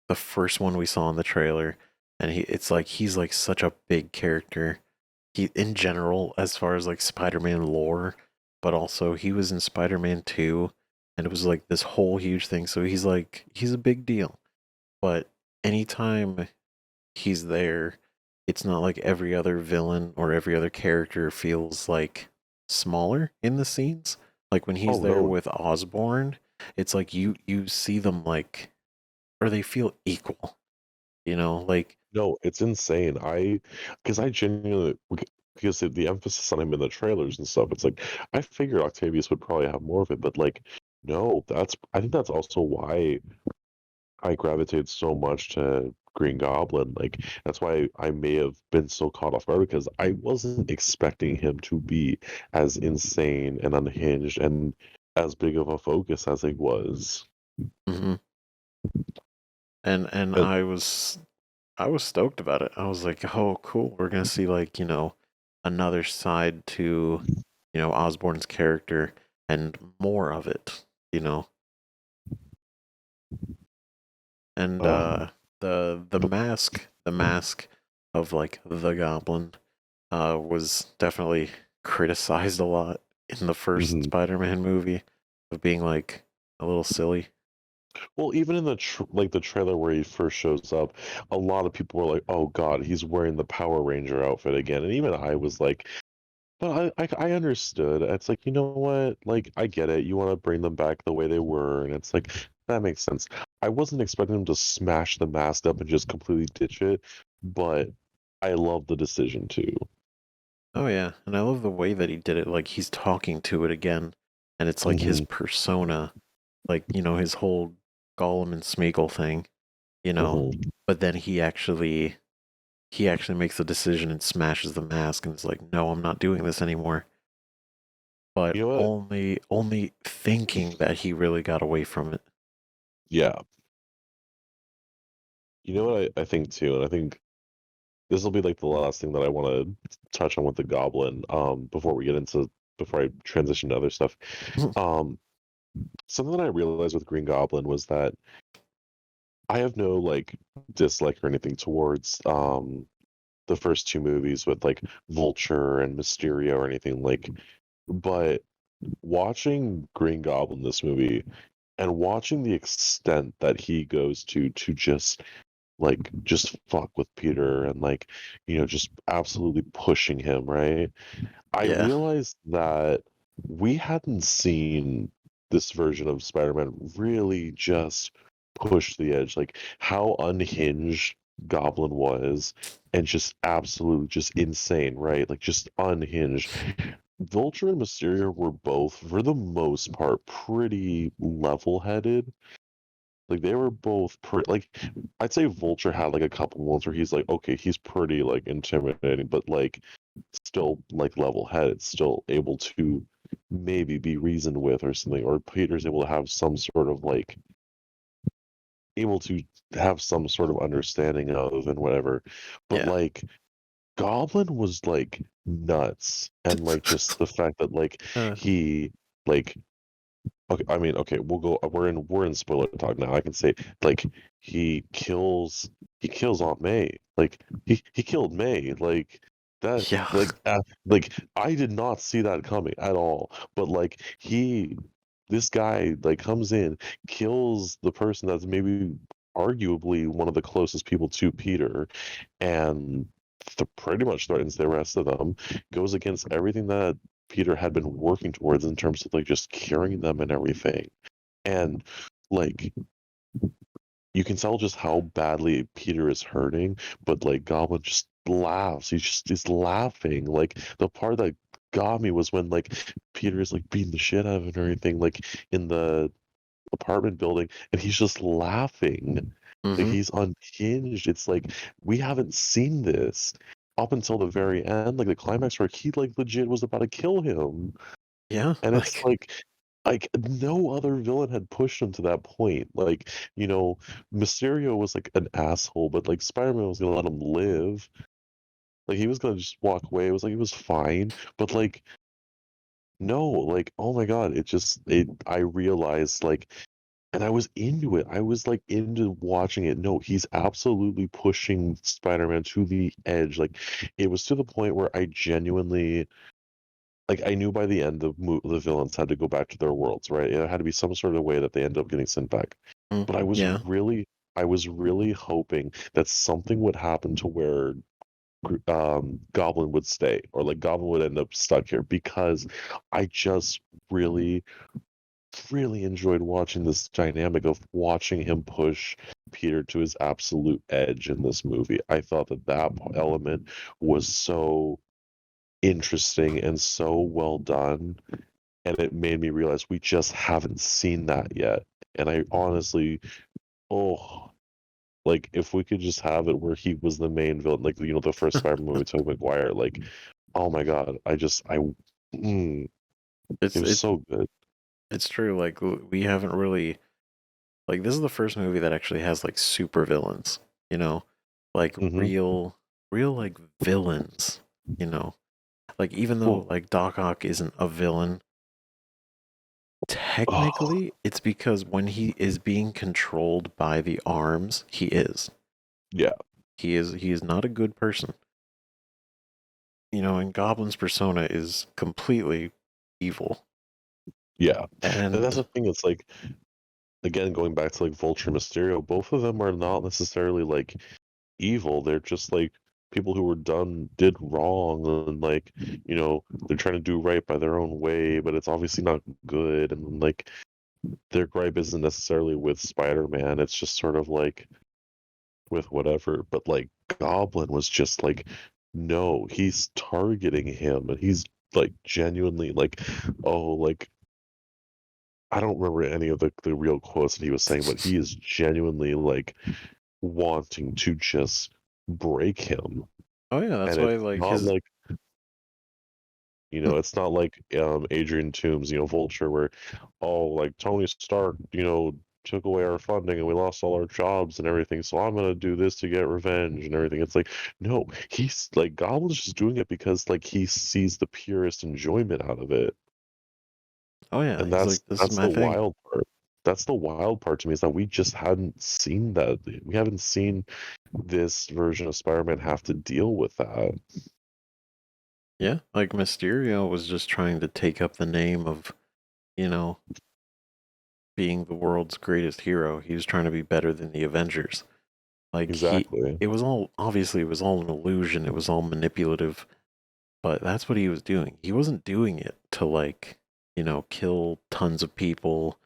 the first one we saw in the trailer, and it's like he's like such a big character. He in general, as far as like Spider-Man lore, but also he was in Spider-Man 2, and it was like this whole huge thing. So he's a big deal. But anytime he's there, it's not like every other villain or every other character feels like smaller in the scenes. Like when he's Oh there no, with Osborn, it's like you see them like, or they feel equal, like no, it's insane. Because I genuinely, because the emphasis on him in the trailers and stuff, it's like I figured Octavius would probably have more of it, but like, no, I think that's also why I gravitated so much to Green Goblin. Like that's why I may have been so caught off guard because I wasn't expecting him to be as insane and unhinged and as big of a focus as he was. hmm and And I was stoked about it. I was like, oh cool, we're gonna see like, another side to, Osborn's character and more of it, you know. And uh, the mask of like the Goblin was definitely criticized a lot in the first mhm. Spider-Man movie of being like a little silly. Well, even in the trailer where he first shows up, a lot of people were like, "Oh God, he's wearing the Power Ranger outfit again," and even I was like, "But I understood." It's like, you know what? Like, I get it. You want to bring them back the way they were, and it's like that makes sense. I wasn't expecting him to smash the mask up and just completely ditch it, but I love the decision too. Oh yeah, and I love the way that he did it. Like he's talking to it again, and it's like his Hmm. persona, like his whole Gollum and Smeagol thing, you know. Hmm. But then he actually makes the decision and smashes the mask, and it's like, no, I'm not doing this anymore. But You know what? only thinking that he really got away from it. Yeah. You know what I think too, and I think this will be like the last thing that I want to touch on with the Goblin. Before I transition to other stuff. Um, Something that I realized with Green Goblin was that I have no like dislike or anything towards the first two movies with like Vulture and Mysterio or anything like, but watching Green Goblin this movie and watching the extent that he goes to just fuck with Peter and like just absolutely pushing him, right? I Yeah, realized that we hadn't seen this version of Spider-Man really just push the edge, like how unhinged Goblin was, and just absolutely just insane, right? Like just unhinged. Vulture and Mysterio were both, for the most part, pretty level-headed. Like they were both pretty. Like I'd say Vulture had like a couple ones where he's like, okay, he's pretty like intimidating, but like still like level-headed, still able to maybe be reasoned with or something, or Peter's able to have some sort of like able to have some sort of understanding of and whatever. But yeah. like Goblin was like nuts, and like just the fact that like uh, he like okay, I mean, okay, we'll go. We're in spoiler talk now. I can say like he kills he kills Aunt May. Like he killed May. Like that. yeah, Like I did not see that coming at all. But like this guy like comes in, kills the person that's maybe arguably one of the closest people to Peter, and pretty much threatens the rest of them. Goes against everything that Peter had been working towards in terms of like just curing them and everything. And like you can tell just how badly Peter is hurting, but like Goblin just laughs. He's laughing. Like the part that got me was when like Peter is like beating the shit out of him and everything, like in the apartment building, and he's just laughing. Like, Mm-hmm. he's unhinged. It's like we haven't seen this up until the very end, like the climax where he like legit was about to kill him. Yeah, And it's like like no other villain had pushed him to that point. Like, Mysterio was like an asshole, but like Spider-Man was gonna let him live. Like he was gonna just walk away. It was like it was fine. But like no, like oh my god, it I realized like and I was into it. I was like into watching it. No, he's absolutely pushing Spider-Man to the edge. Like it was to the point where I genuinely like I knew by the end the villains had to go back to their worlds, right? It had to be some sort of way that they end up getting sent back. mm, But yeah. I was really hoping that something would happen to where Goblin would stay, or like Goblin would end up stuck here, because I just really, really enjoyed watching this dynamic of watching him push Peter to his absolute edge in this movie. I thought that element was so interesting and so well done, and it made me realize we just haven't seen that yet. And I honestly, oh, like if we could just have it where he was the main villain, like the first Spider-Man movie with Tobey Maguire, like, oh my god, mm, it It's was it so good. it's true. Like we haven't really like this is the first movie that actually has like super villains, you know, like Hmm. real like villains, you know. Like even though Well, like Doc Ock isn't a villain, oh technically it's because when he is being controlled by the arms, he is. yeah, He is not a good person. You know, and Goblin's persona is completely evil. yeah. And that's And the thing. It's like again going back to like Vulture and Mysterio, both of them are not necessarily like evil. They're just like people who did wrong, and like they're trying to do right by their own way, but it's obviously not good. And like their gripe isn't necessarily with Spider-Man. It's just sort of like with whatever. But like Goblin was just like, no, he's targeting him, and he's like genuinely like, oh, like I don't remember any of the real quotes that he was saying, but he is genuinely like wanting to just break him. oh yeah, that's And why it's like not his like it's not like Adrian Toomes, Vulture, where like Tony Stark, took away our funding and we lost all our jobs and everything, so I'm gonna do this to get revenge and everything. It's like, no, he's like Goblin's just doing it because like he sees the purest enjoyment out of it. oh yeah, And he's like this is that's my the thing. wild part. That's the wild part to me, is that we just hadn't seen that. We haven't seen this version of Spider-Man have to deal with that. Yeah, like Mysterio was just trying to take up the name of, you know, being the world's greatest hero. He was trying to be better than the Avengers. Like Exactly. it was all obviously it was all an illusion. It was all manipulative, but that's what he was doing. He wasn't doing it to like, kill tons of people,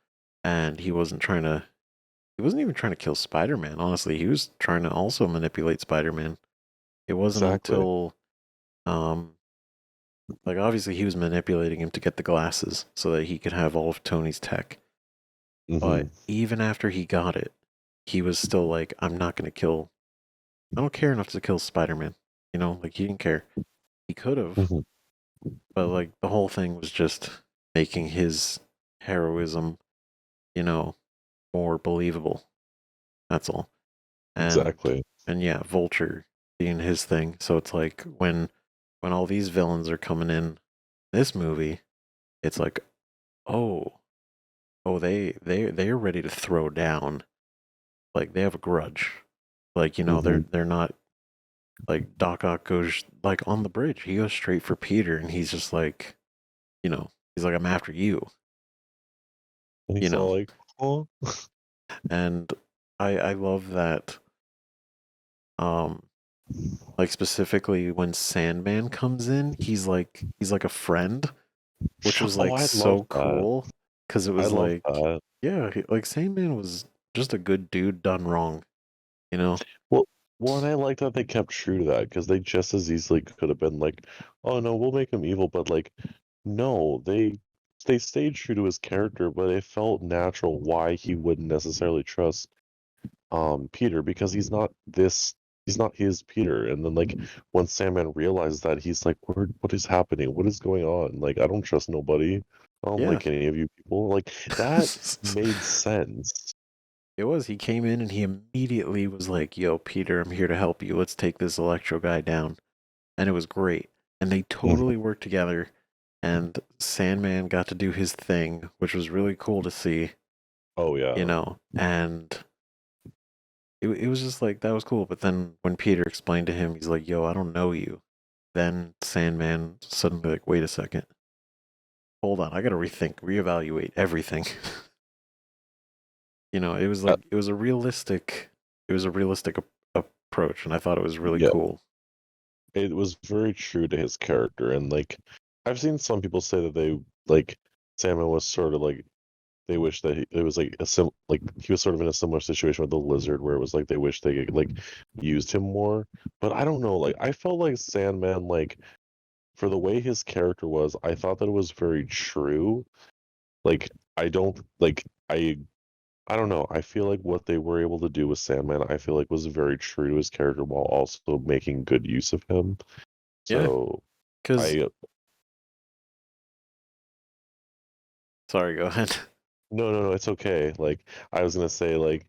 and he wasn't even trying to kill Spider-Man, honestly. He was trying to also manipulate Spider-Man. It wasn't Exactly. until um like obviously he was manipulating him to get the glasses so that he could have all of Tony's tech. But Hmm. even after he got it, he was still like, I don't care enough to kill Spider Man. Like he didn't care. He could have, Hmm. but like the whole thing was just making his heroism, you know, more believable. That's all. And Exactly. and yeah, Vulture being his thing. So it's like when all these villains are coming in this movie, it's like, oh, they're ready to throw down. Like they have a grudge. Like, Hmm. they're not like Doc Ock goes like on the bridge. He goes straight for Peter and he's just like, he's like, I'm after you, And you he's know. all like, "Oh, And I love that um like specifically when Sandman comes in, he's like a friend, which was oh, like I love so that. cool because it I was love like, that." yeah, like Sandman was just a good dude done wrong, you know. Well, and I like that they kept true to that, because they just as easily could have been like, "Oh no, we'll make him evil," but like, no, they stayed true to his character, but it felt natural why he wouldn't necessarily trust Peter because he's not his Peter. And then like when Sandman realizes that, he's like, what is happening? What is going on? Like I don't trust nobody. I don't Yeah. like any of you people. Like that made sense. It was. He came in and he immediately was like, "Yo, Peter, I'm here to help you. Let's take this Electro guy down." And it was great. And they Mhm. totally worked together. And Sandman got to do his thing, which was really cool to see, Oh you yeah. know. And it was just like that was cool. But then when Peter explained to him, he's like, "Yo, I don't know you." Then Sandman suddenly like, "Wait a second, hold on, I got to rethink, reevaluate everything." You know, Uh, it was a realistic approach, and I thought it was really yeah. cool. It was very true to his character, and like I've seen some people say that they like Sandman was sort of like they wish that it was like like he was sort of in a similar situation with the lizard where it was like they wish they like used him more. But I don't know, like I felt like Sandman, like for the way his character was, I thought that it was very true. Like I don't like I don't know. I feel like what they were able to do with Sandman, I feel like was very true to his character while also making good use of him. Yeah, So because I sorry, go ahead. no, it's okay. Like I was gonna say, like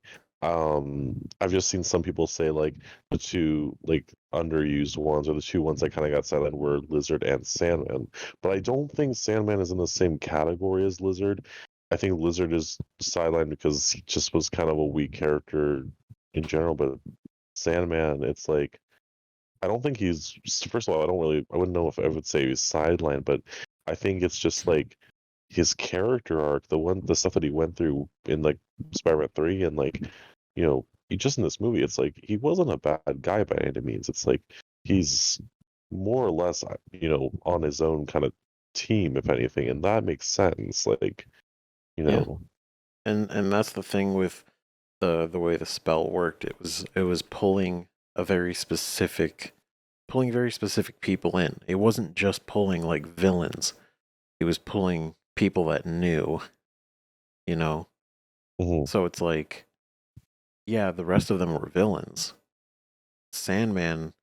I've just seen some people say like the two like underused ones or the two ones that kind of got sidelined were Lizard and Sandman. But I don't think Sandman is in the same category as Lizard. I think Lizard is sidelined because he just was kind of a weak character in general. But Sandman, it's like I don't think he's first of all, I wouldn't know if I would say he's sidelined, but I think it's just like his character arc, the stuff that he went through in like Spider-Man 3 and like, just in this movie, it's like he wasn't a bad guy by any means. It's like he's more or less, on his own kind of team, if anything, and that makes sense. Like, you Yeah, know, and that's the thing with the way the spell worked. It was pulling very specific people in. It wasn't just pulling like villains. It was pulling people that knew, you know. mhm, So it's like, yeah, the rest of them were villains. Sandman,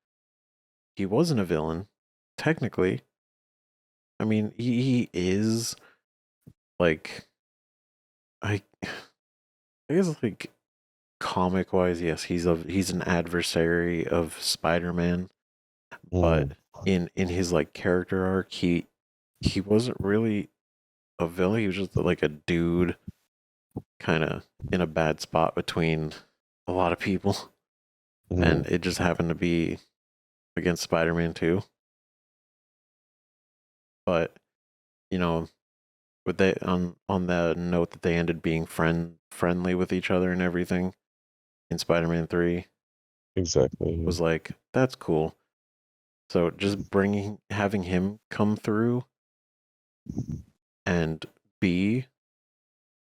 he wasn't a villain, technically. I mean, he is like I I guess like comic wise, yes, he's an adversary of Spider-Man, mhm, but in his like character arc, he wasn't really a villain. He was just like a dude kind of in a bad spot between a lot of people, and mhm, it just happened to be against Spider-Man too. But you know, with they on the note that they ended being friendly with each other and everything in Spider-Man 3 exactly. was like that's cool. So just bringing having him come through and be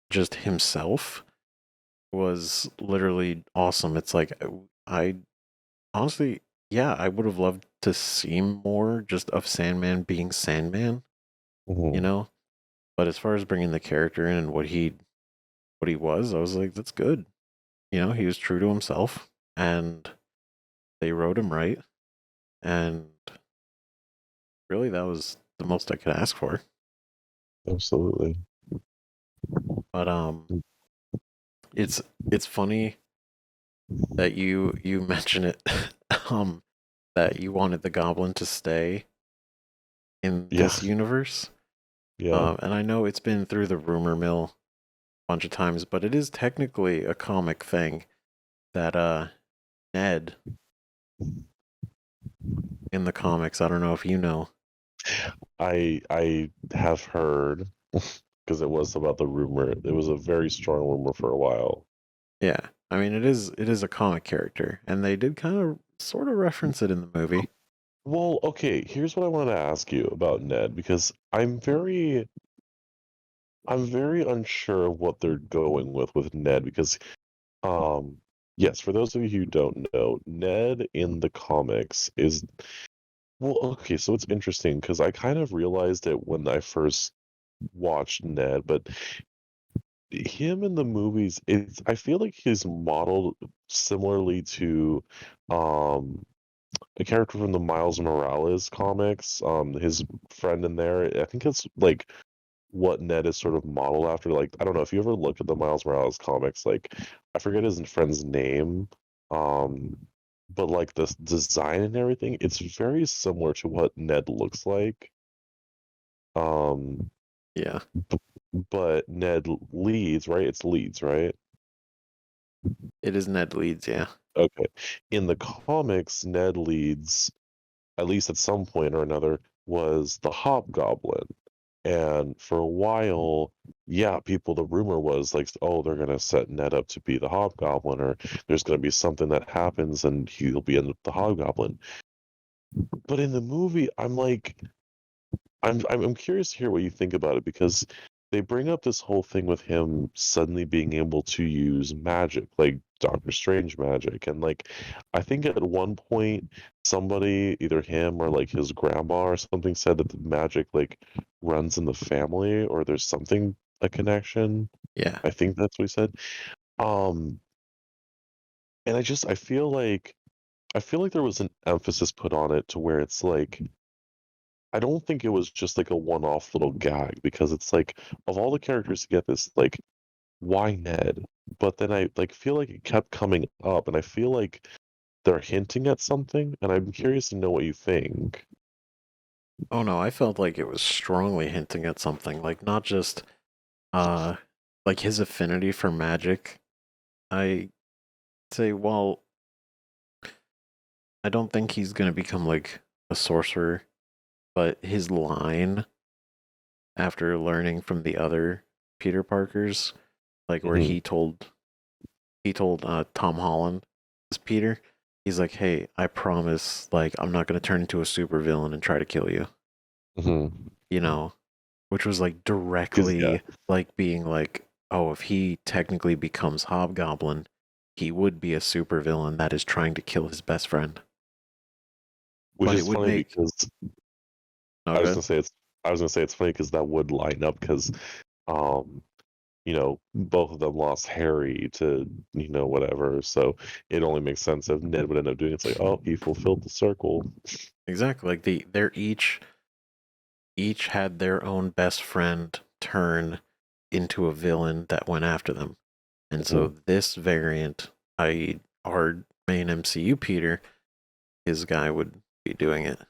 just himself was literally awesome. It's like I honestly, yeah, I would have loved to see more just of Sandman being Sandman, you Mhm. know. But as far as bringing the character in and what he was, I was like, that's good. You know, he was true to himself, and they wrote him right, and really, that was the most I could ask for. Absolutely. But it's it's funny that you mention it, um, that you wanted the Goblin to stay in Yeah, this universe. yeah. And I know it's been through the rumor mill a bunch of times, but it is technically a comic thing that Ned in the comics. I don't know if you know. I have heard because it was about the rumor. It was a very strong rumor for a while. Yeah, I mean it is a comic character, and they did kind of sort of reference it in the movie. Well, okay, here's what I wanted to ask you about Ned because I'm very unsure of what they're going with Ned because um yes, for those of you who don't know, Ned in the comics is well, okay, so it's interesting because I kind of realized it when I first watched Ned, but him in the movies, it's I feel like he's modeled similarly to um a character from the Miles Morales comics. His friend in there, I think it's like what Ned is sort of modeled after. Like, I don't know if you ever looked at the Miles Morales comics, like I forget his friend's name, um, but like the design and everything, it's very similar to what Ned looks like. Um, Yeah, b- but Ned Leeds, right? It's Leeds, right? it is Ned Leeds. Yeah. Okay. In the comics, Ned Leeds, at least at some point or another, was the Hobgoblin. And for a while, yeah, the rumor was like, oh, they're gonna set Ned up to be the Hobgoblin, or there's gonna be something that happens and he'll be in the Hobgoblin. But in the movie, I'm like, I'm curious to hear what you think about it because they bring up this whole thing with him suddenly being able to use magic, like Doctor Strange magic, and like I think at one point somebody, either him or like his grandma or something, said that the magic like runs in the family or there's something a connection. Yeah. I think that's what he said. Um, and I feel like there was an emphasis put on it to where it's like I don't think it was just like a one-off little gag because it's like of all the characters to get this, like why Ned? But then I like feel like it kept coming up, and I feel like they're hinting at something, and I'm curious to know what you think. Oh no, I felt like it was strongly hinting at something, like not just uh like his affinity for magic. I say, well, I don't think he's gonna become like a sorcerer, but his line after learning from the other Peter Parkers, like where Hmm. he told Tom Holland as Peter, he's like, "Hey, I promise, like I'm not gonna turn into a supervillain and try to kill you," Hmm. you know, which was like Because yeah, directly like being like, "Oh, if he technically becomes Hobgoblin, he would be a supervillain that is trying to kill his best friend." which But it is would funny make because no I was good. gonna say it's I was gonna say it's funny because that would line up because um both of them lost Harry to whatever, so it only makes sense if Ned would end up doing it. It's like, oh, he fulfilled the circle. Exactly. Like they're each had their own best friend turn into a villain that went after them. And so Mhm. this variant, i.e., our main MCU Peter, his guy would be doing it.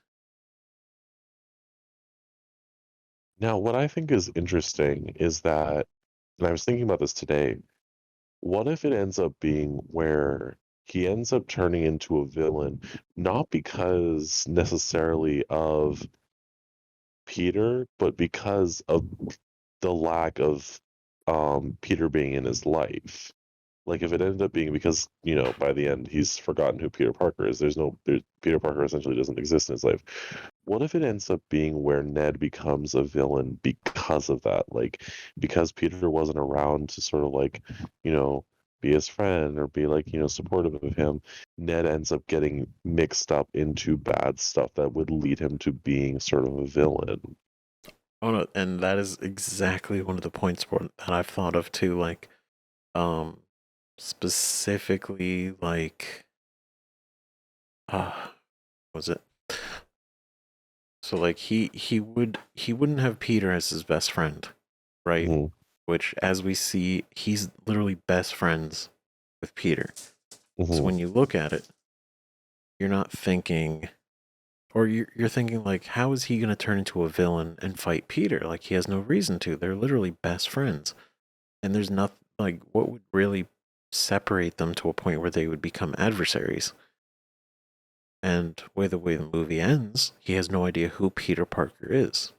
Now, what I think is interesting is that, and I was thinking about this today, what if it ends up being where he ends up turning into a villain, not because necessarily of Peter, but because of the lack of Peter being in his life? Like if it ended up being because by the end he's forgotten who Peter Parker is. Peter Parker essentially doesn't exist in his life. What if it ends up being where Ned becomes a villain because of that? Like because Peter wasn't around to sort of like you know be his friend or be like supportive of him. Ned ends up getting mixed up into bad stuff that would lead him to being sort of a villain. Oh no, and that is exactly one of the points that I've thought of too. Like, um, specifically, like, was it? So like he wouldn't have Peter as his best friend, right? Hmm. Which, as we see, he's literally best friends with Peter. So Hmm. when you look at it, you're not thinking, or you're thinking like, how is he going to turn into a villain and fight Peter? Like he has no reason to. They're literally best friends, and there's nothing like what would really separate them to a point where they would become adversaries. And the way the movie ends, he has no idea who Peter Parker is.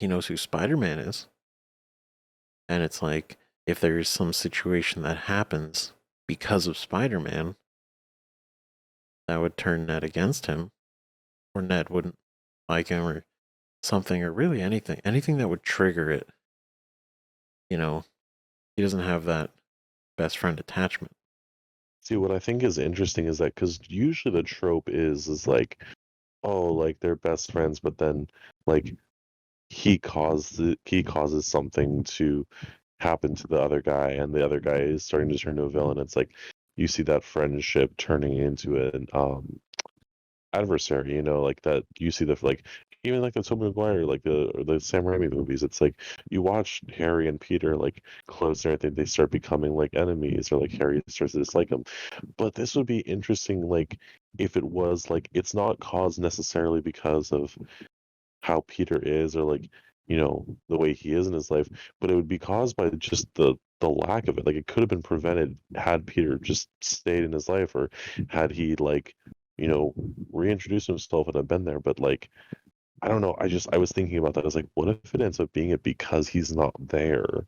He knows who Spider-Man is, and it's like if there is some situation that happens because of Spider-Man that would turn Ned against him, or Ned wouldn't like him, or something, or really anything that would trigger it. You know, he doesn't have that best friend attachment. See, what I think is interesting is that because usually the trope is like, oh, like they're best friends, but then like he causes something to happened to the other guy, and the other guy is starting to turn into a villain. It's like you see that friendship turning into an adversary, like that you see the like even like the Tobey Maguire, like the Sam Raimi movies. It's like you watch Harry and Peter like close and everything, they start becoming like enemies, or like Harry starts to dislike them. But this would be interesting, like if it was like it's not caused necessarily because of how Peter is, or like the way he is in his life, but it would be caused by just the lack of it. Like it could have been prevented had Peter just stayed in his life, or had he like you know reintroduced himself and had been there. But like I don't know, I was thinking about that. I was like, what if it ends up being it because he's not there?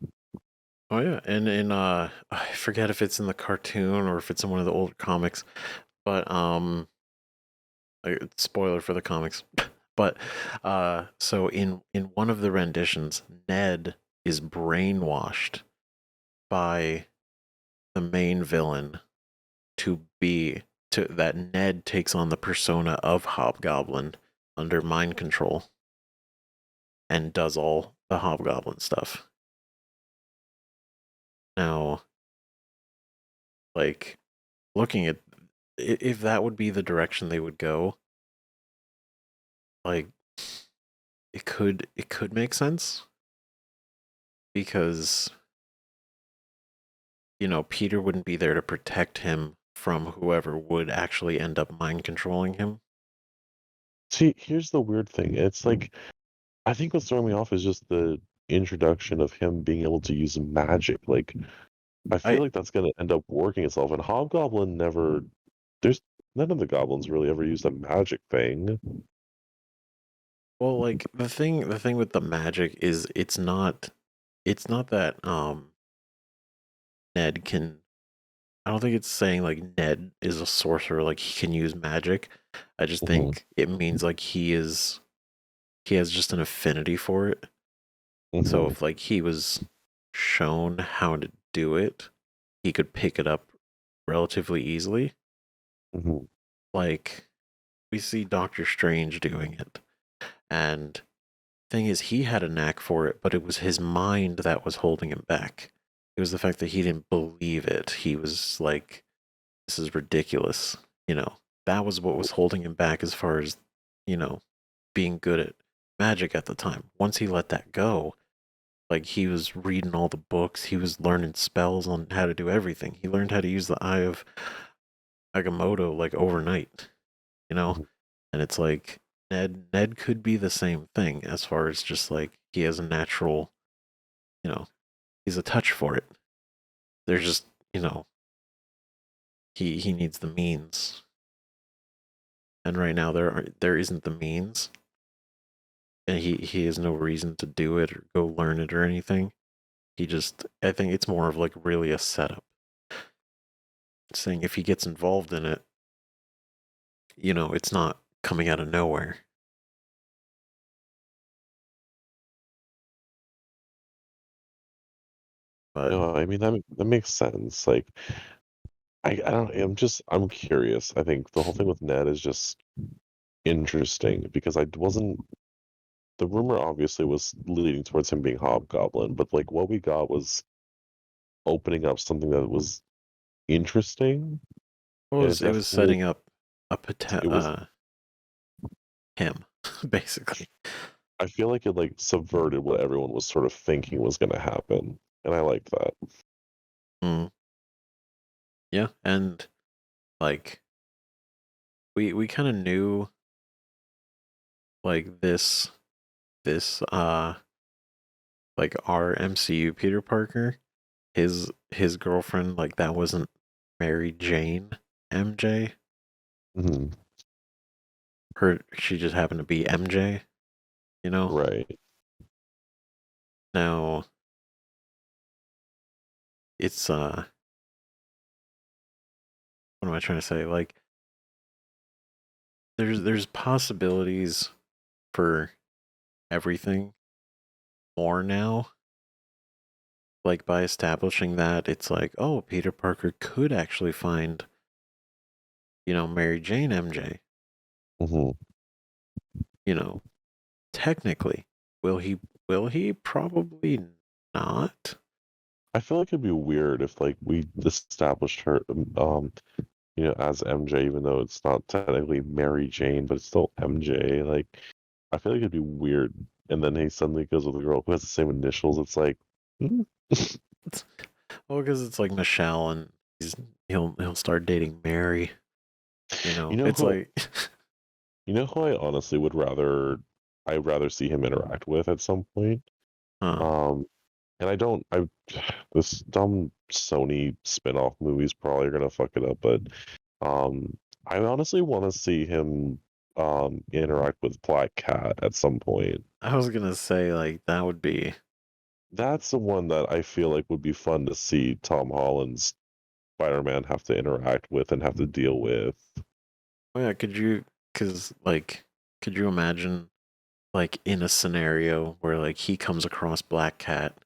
Oh yeah, and I forget if it's in the cartoon or if it's in one of the older comics, but spoiler for the comics. But so in one of the renditions, Ned is brainwashed by the main villain to be to that Ned takes on the persona of Hobgoblin under mind control and does all the Hobgoblin stuff. Now, like looking at if that would be the direction they would go, like it could make sense because Peter wouldn't be there to protect him from whoever would actually end up mind controlling him. See, here's the weird thing. It's like I think what's throwing me off is just the introduction of him being able to use magic. Like I I feel like that's gonna end up working itself. And Hobgoblin never. There's none of the goblins really ever used a magic thing. Well, like the thing with the magic is it's not that Ned can. I don't think it's saying like Ned is a sorcerer, like he can use magic. I just Hmm. think it means like he has just an affinity for it. So Hmm. if like he was shown how to do it, he could pick it up relatively easily. Hmm. Like we see Doctor Strange doing it. And thing is he had a knack for it, but it was his mind that was holding him back. It was the fact that he didn't believe it. He was like, this is ridiculous. That was what was holding him back as far as, you know, being good at magic at the time. Once he let that go, like he was reading all the books, he was learning spells on how to do everything. He learned how to use the Eye of Agamotto like overnight, you know? Hmm. And it's like Ned could be the same thing as far as just like he has a natural, you know, he's a touch for it. There's just, you know, he needs the means. And right now there isn't the means. And he has no reason to do it or go learn it or anything. I think it's more of like really a setup. Saying if he gets involved in it, it's not coming out of nowhere. But No, I mean that makes sense. Like I don't. I'm curious. I think the whole thing with Ned is just interesting because I wasn't. The rumor obviously was leading towards him being Hobgoblin, but like what we got was opening up something that was interesting, and it it was definitely setting up it was. him basically. I feel like it like subverted what everyone was sort of thinking was going to happen, and I like that. Mm, yeah, and like we kind of knew like this like our MCU Peter Parker, his girlfriend, like that wasn't Mary Jane MJ. Hmm. She just happened to be MJ, you know? Right. Now it's what am I trying to say? Like there's possibilities for everything more now. Like by establishing that it's like, oh, Peter Parker could actually find, Mary Jane MJ, Hmm. you know, technically. Will he? Will he? Probably not. I feel like it'd be weird if like we established her, as MJ, even though it's not technically Mary Jane, but it's still MJ. Like, I feel like it'd be weird, and then he suddenly goes with a girl who has the same initials. It's like, hmm? Well, because it's like Michelle, and he's he'll start dating Mary. You you know, know it's who, like, you know who I honestly would rather, I'd rather see him interact with at some point. huh? Um, and I don't, I this dumb Sony spin-off movie's probably gonna fuck it up, but um, I honestly want to see him interact with Black Cat at some point. I was gonna say like that would be. That's the one that I feel like would be fun to see Tom Holland's Spider-Man have to interact with and have to deal with. Oh yeah, could you? Because like, could you imagine like in a scenario where like he comes across Black Cat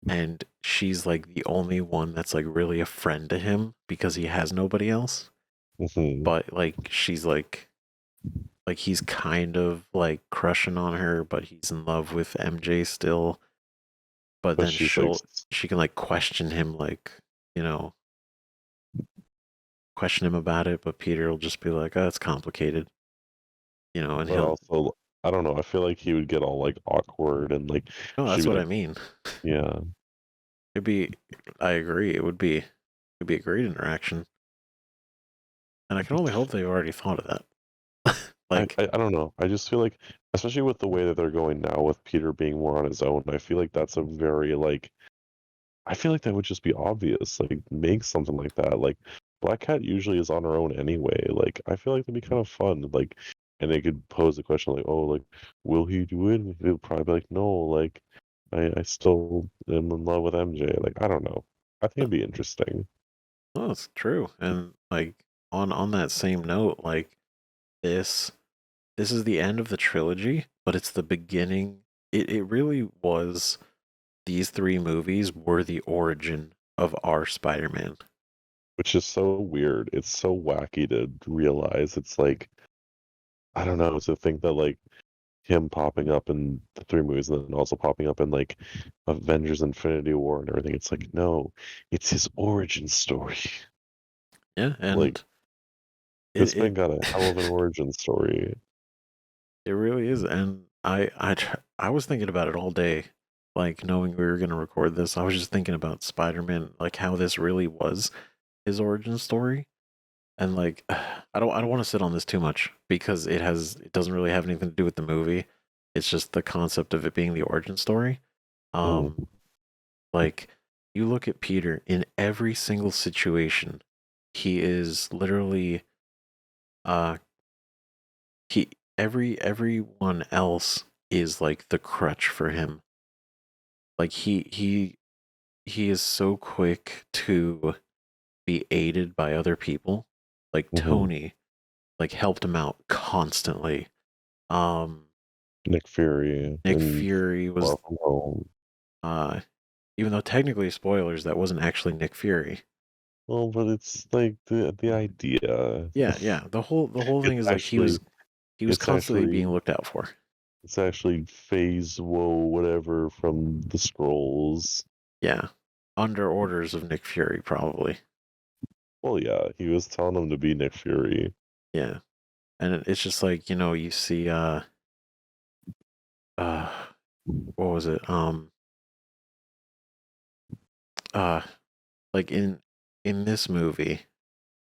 and she's like the only one that's like really a friend to him because he has nobody else, Hmm. but like she's like he's kind of like crushing on her, but he's in love with MJ still. But But then she's like, she can like question him, like, you know, question him about it, but Peter will just be like, "Oh, it's complicated," and but he'll. also, I don't know. I feel like he would get all like awkward and like No, she'd that's be what I like, mean. yeah. It'd be. I agree. It'd be a great interaction, and I can only hope they've already thought of that. Like, I don't know. I just feel like, especially with the way that they're going now, with Peter being more on his own, I feel like that's a very like. I feel like that would just be obvious. Like, make something like that. Like, Black Cat usually is on her own anyway. Like, I feel like that'd be kind of fun. Like, and they could pose the question like, "Oh, like, will he do it?" And he'll probably be like, "No, like, I still am in love with MJ." Like, I don't know. I think it'd be interesting. oh, it's true. And like on that same note, like this this is the end of the trilogy, but it's the beginning. It really was. These three movies were the origin of our Spider-Man. Which is so weird. It's so wacky to realize. It's like, I don't know, to think that like him popping up in the three movies and then also popping up in like Avengers Infinity War and everything. It's like, no, it's his origin story. Yeah, Like, and this it man it got a hell of an origin story. it really is. And I was thinking about it all day, like knowing we were gonna record this. I was just thinking about Spider-Man, like how this really was his origin story. And like I don't want to sit on this too much because it doesn't really have anything to do with the movie. It's just the concept of it being the origin story. Mm, Um like you look at Peter in every single situation, he is literally uh he everyone else is like the crutch for him. Like he is so quick to be aided by other people. Like hmm. Tony like helped him out constantly. Um, Nick Fury Nick and Fury was, Far From Home. uh, even though technically spoilers, that wasn't actually Nick Fury. Well, but it's like the idea. Yeah, yeah. The whole thing It's is like actually he was it's constantly being actually looked out for. it's actually Phase Whoa whatever from the scrolls. Yeah, under orders of Nick Fury, probably. Well, yeah, he was telling him to be Nick Fury. Yeah, and it's just like you see uh what was it uh like in this movie,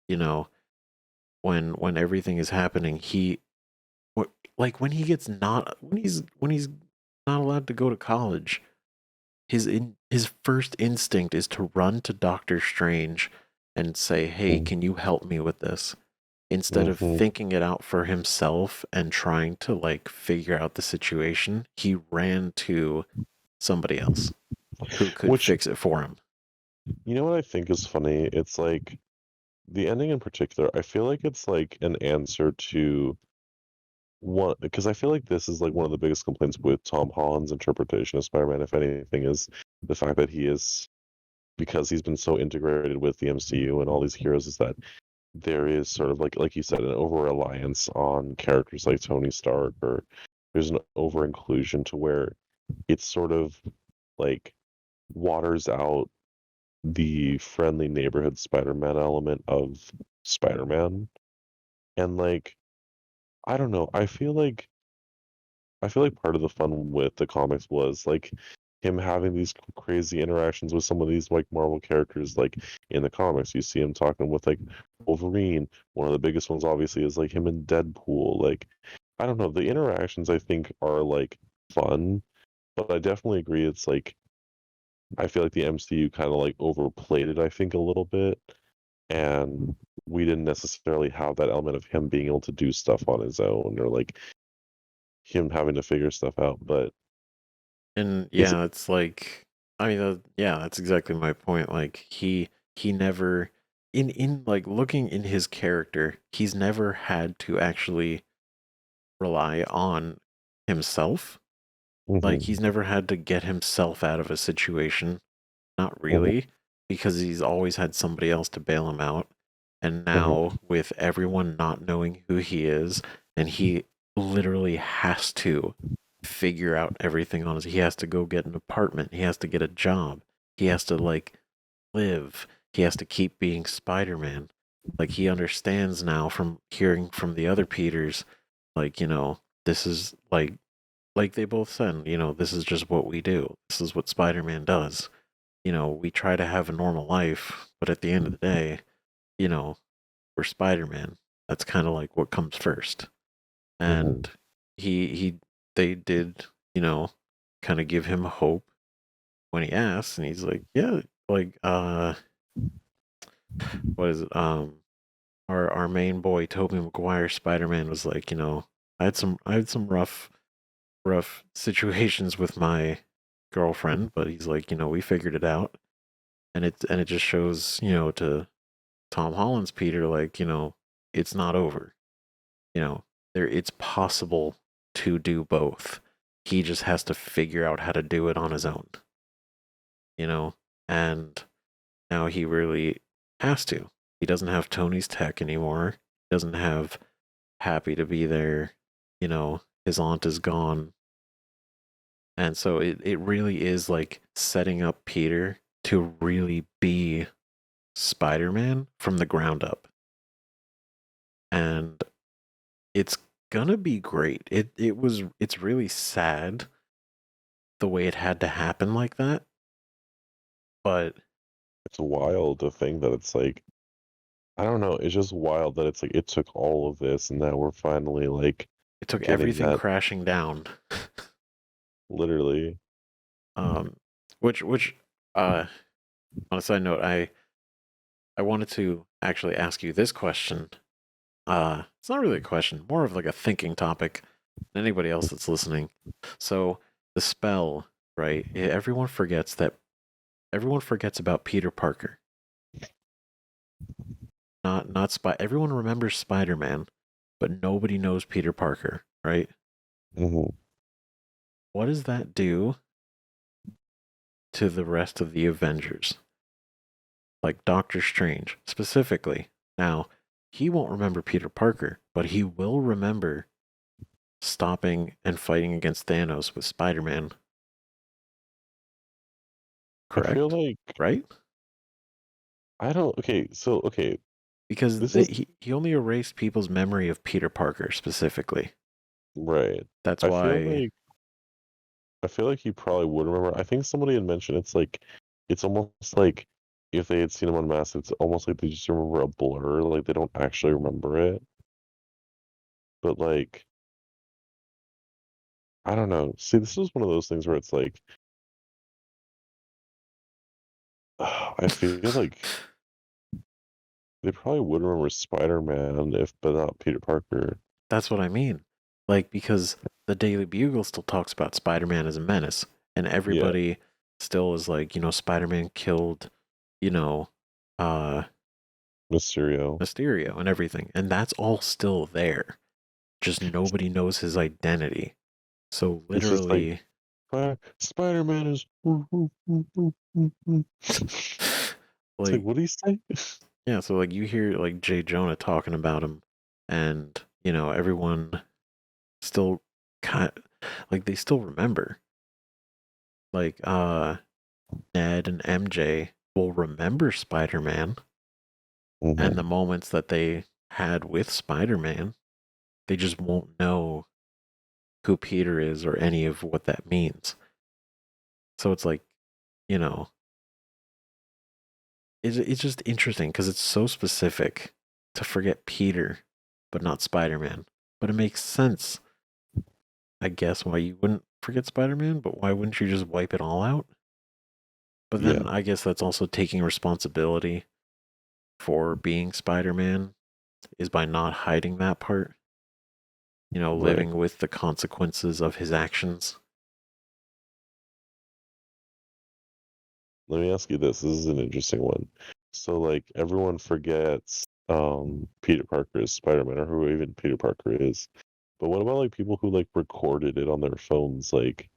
you know when everything is happening, what like when he gets not when he's not allowed to go to college, his first instinct is to run to Doctor Strange and say, "Hey, can you help me with this?" Instead of Mm-hmm. thinking it out for himself and trying to like figure out the situation, he ran to somebody else who could Which, fix it for him. you know what I think is funny? It's like the ending in particular, I feel like it's like an answer to one, because I feel like this is like one of the biggest complaints with Tom Holland's interpretation of Spider-Man, if anything, is the fact that he is, because he's been so integrated with the MCU and all these heroes, is that there is sort of like you said, an over reliance on characters like Tony Stark, or there's an over inclusion to where it's sort of like waters out the friendly neighborhood Spider-Man element of Spider-Man. And like, I don't know, I feel like part of the fun with the comics was like him having these crazy interactions with some of these like Marvel characters. Like in the comics, you see him talking with like Wolverine. One of the biggest ones, obviously, is like him and Deadpool. Like, I don't know, the interactions I think are like fun, but I definitely agree. It's like I feel like the MCU kind of like overplayed it. I think a little bit, and we didn't necessarily have that element of him being able to do stuff on his own or like him having to figure stuff out. But And is yeah, it's like, I mean, yeah, that's exactly my point. Like he never, in like looking in his character, he's never had to actually rely on himself. Like Mhm, he's never had to get himself out of a situation. Not mhm, really, because he's always had somebody else to bail him out. And mhm, now with everyone not knowing who he is, and he literally has to figure out everything on his, he has to go get an apartment, he has to get a job, he has to like live, he has to keep being Spider-Man. Like he understands now from hearing from the other Peters, like, this is like they both said, this is just what we do. This is what Spider-Man does. We try to have a normal life, but at the end of the day, you know, we're Spider-Man. That's kind of like what comes first. mhm. And he they did, you know, kind of give him hope when he asked, and he's like, yeah, like what is it? Our main boy Tobey Maguire Spider-Man was like, I had some rough situations with my girlfriend, but he's like, we figured it out. And it just shows, to Tom Holland's Peter, like, it's not over. It's possible to do both. He just has to figure out how to do it on his own, you know? And now he really has to. He doesn't have Tony's tech anymore. He doesn't have Happy to be there. His aunt is gone. And so it really is like setting up Peter to really be Spider-Man from the ground up. And it's gonna be great. It's really sad the way it had to happen like that, but It's wild to think that it's like I don't know. It's just wild that it's like it took all of this, and now we're finally like it took getting everything that crashing down. literally. um, which uh, on a side note, I wanted to actually ask you this question. It's not really a question, more of like a thinking topic. Anybody else that's listening. So the spell, right? Everyone forgets about Peter Parker. Not Spy. Everyone remembers Spider-Man, but nobody knows Peter Parker, right? Hmm. What does that do to the rest of the Avengers? Like Doctor Strange specifically. Now, he won't remember Peter Parker, but he will remember stopping and fighting against Thanos with Spider-Man, I feel correct? like Right? I don't. Okay, so okay, Because this is he only erased people's memory of Peter Parker specifically. right. That's I feel why like I feel like he probably would remember. I think somebody had mentioned it's like it's almost like if they had seen him on Mass, it's almost like they just remember a blur, like they don't actually remember it. But like I don't know. See, this is one of those things where it's like I feel like they probably would remember Spider-Man if, but not Peter Parker. that's what I mean. Like, because the Daily Bugle still talks about Spider Man as a menace, and Yeah, everybody still is like, Spider Man killed, you know, uh, Mysterio. Mysterio and everything. And that's all still there. Just nobody knows his identity. So, It's just like literally, Spider-Man is. It's like, like, what do you say? yeah, so like you hear like Jay Jonah talking about him, and, everyone still kind like they still remember. Like, Ned and MJ. will remember Spider-Man and the Hmm. moments that they had with Spider-Man. They just won't know who Peter is or any of what that means. So it's like, you know, it's just interesting because it's so specific to forget Peter, but not Spider-Man. But it makes sense, I guess, why you wouldn't forget Spider-Man, but why wouldn't you just wipe it all out? But then Yeah, I guess that's also taking responsibility for being Spider-Man is by not hiding that part, right. living with the consequences of his actions. Let me ask you this. This is an interesting one. So, like, everyone forgets Peter Parker is Spider-Man or who even Peter Parker is. But what about like people who like recorded it on their phones? Like,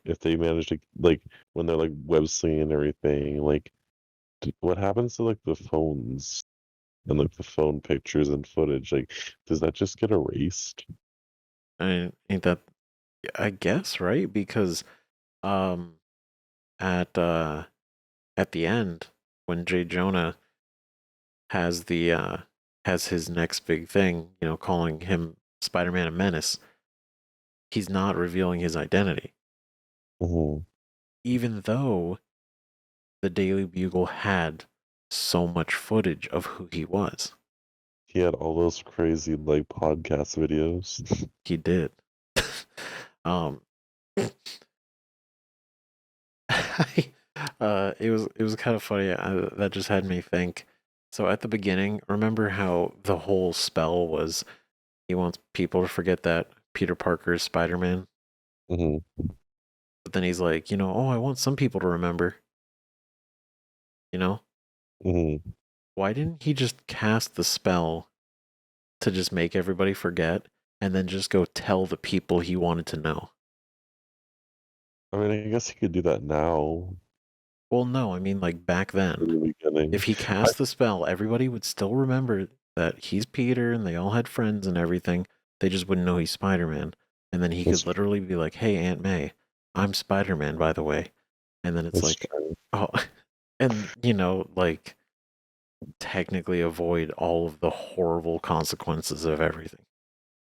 if they manage to like when they're like web slinging and everything, like, what happens to like the phones and like the phone pictures and footage? Like, does that just get erased? I ain't that I guess, right? Because um at uh at the end when Jay Jonah has the has his next big thing, calling him Spider-Man a menace, he's not revealing his identity. Hmm. Even though the Daily Bugle had so much footage of who he was. He had all those crazy like podcast videos. He did. um it was kind of funny. That just had me think. So at the beginning, remember how the whole spell was he wants people to forget that Peter Parker is Spider-Man, Hmm. but then he's like, oh, I want some people to remember. You know, Hmm. why didn't he just cast the spell to just make everybody forget, and then just go tell the people he wanted to know? I mean, I guess he could do that now Well, no, I mean like back then. in the beginning. If he I, cast the spell, everybody would still remember that he's Peter and they all had friends and everything. They just wouldn't know he's Spider Man. And then he that's could literally be like, hey, Aunt May, I'm Spider Man, by the way. And then it's that's like, true. oh, and, like technically avoid all of the horrible consequences of everything.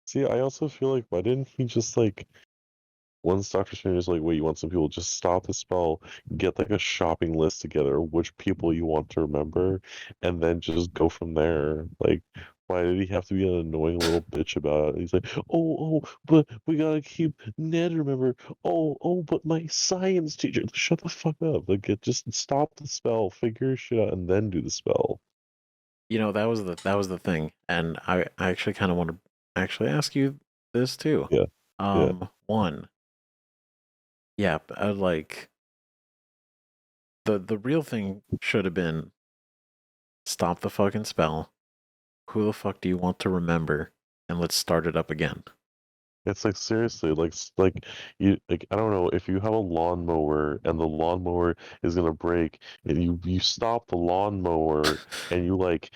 See, I also feel like why didn't he just like once Doctor Strange is like, wait, you want some people, just stop the spell, get like a shopping list together, which people you want to remember, and then just go from there. Like, why did he have to be an annoying little bitch about it? He's like, oh, but we gotta keep Ned, remember? Oh, but my science teacher. Shut the fuck up. Like, just stop the spell, figure your shit out, and then do the spell. That was the thing. And I actually kind of want to actually ask you this too. Yeah, yeah. One, yeah, like the real thing should have been stop the fucking spell. Who the fuck do you want to remember? And let's start it up again. It's like seriously, like you like I don't know if you have a lawnmower and the lawnmower is gonna break and you stop the lawnmower and you like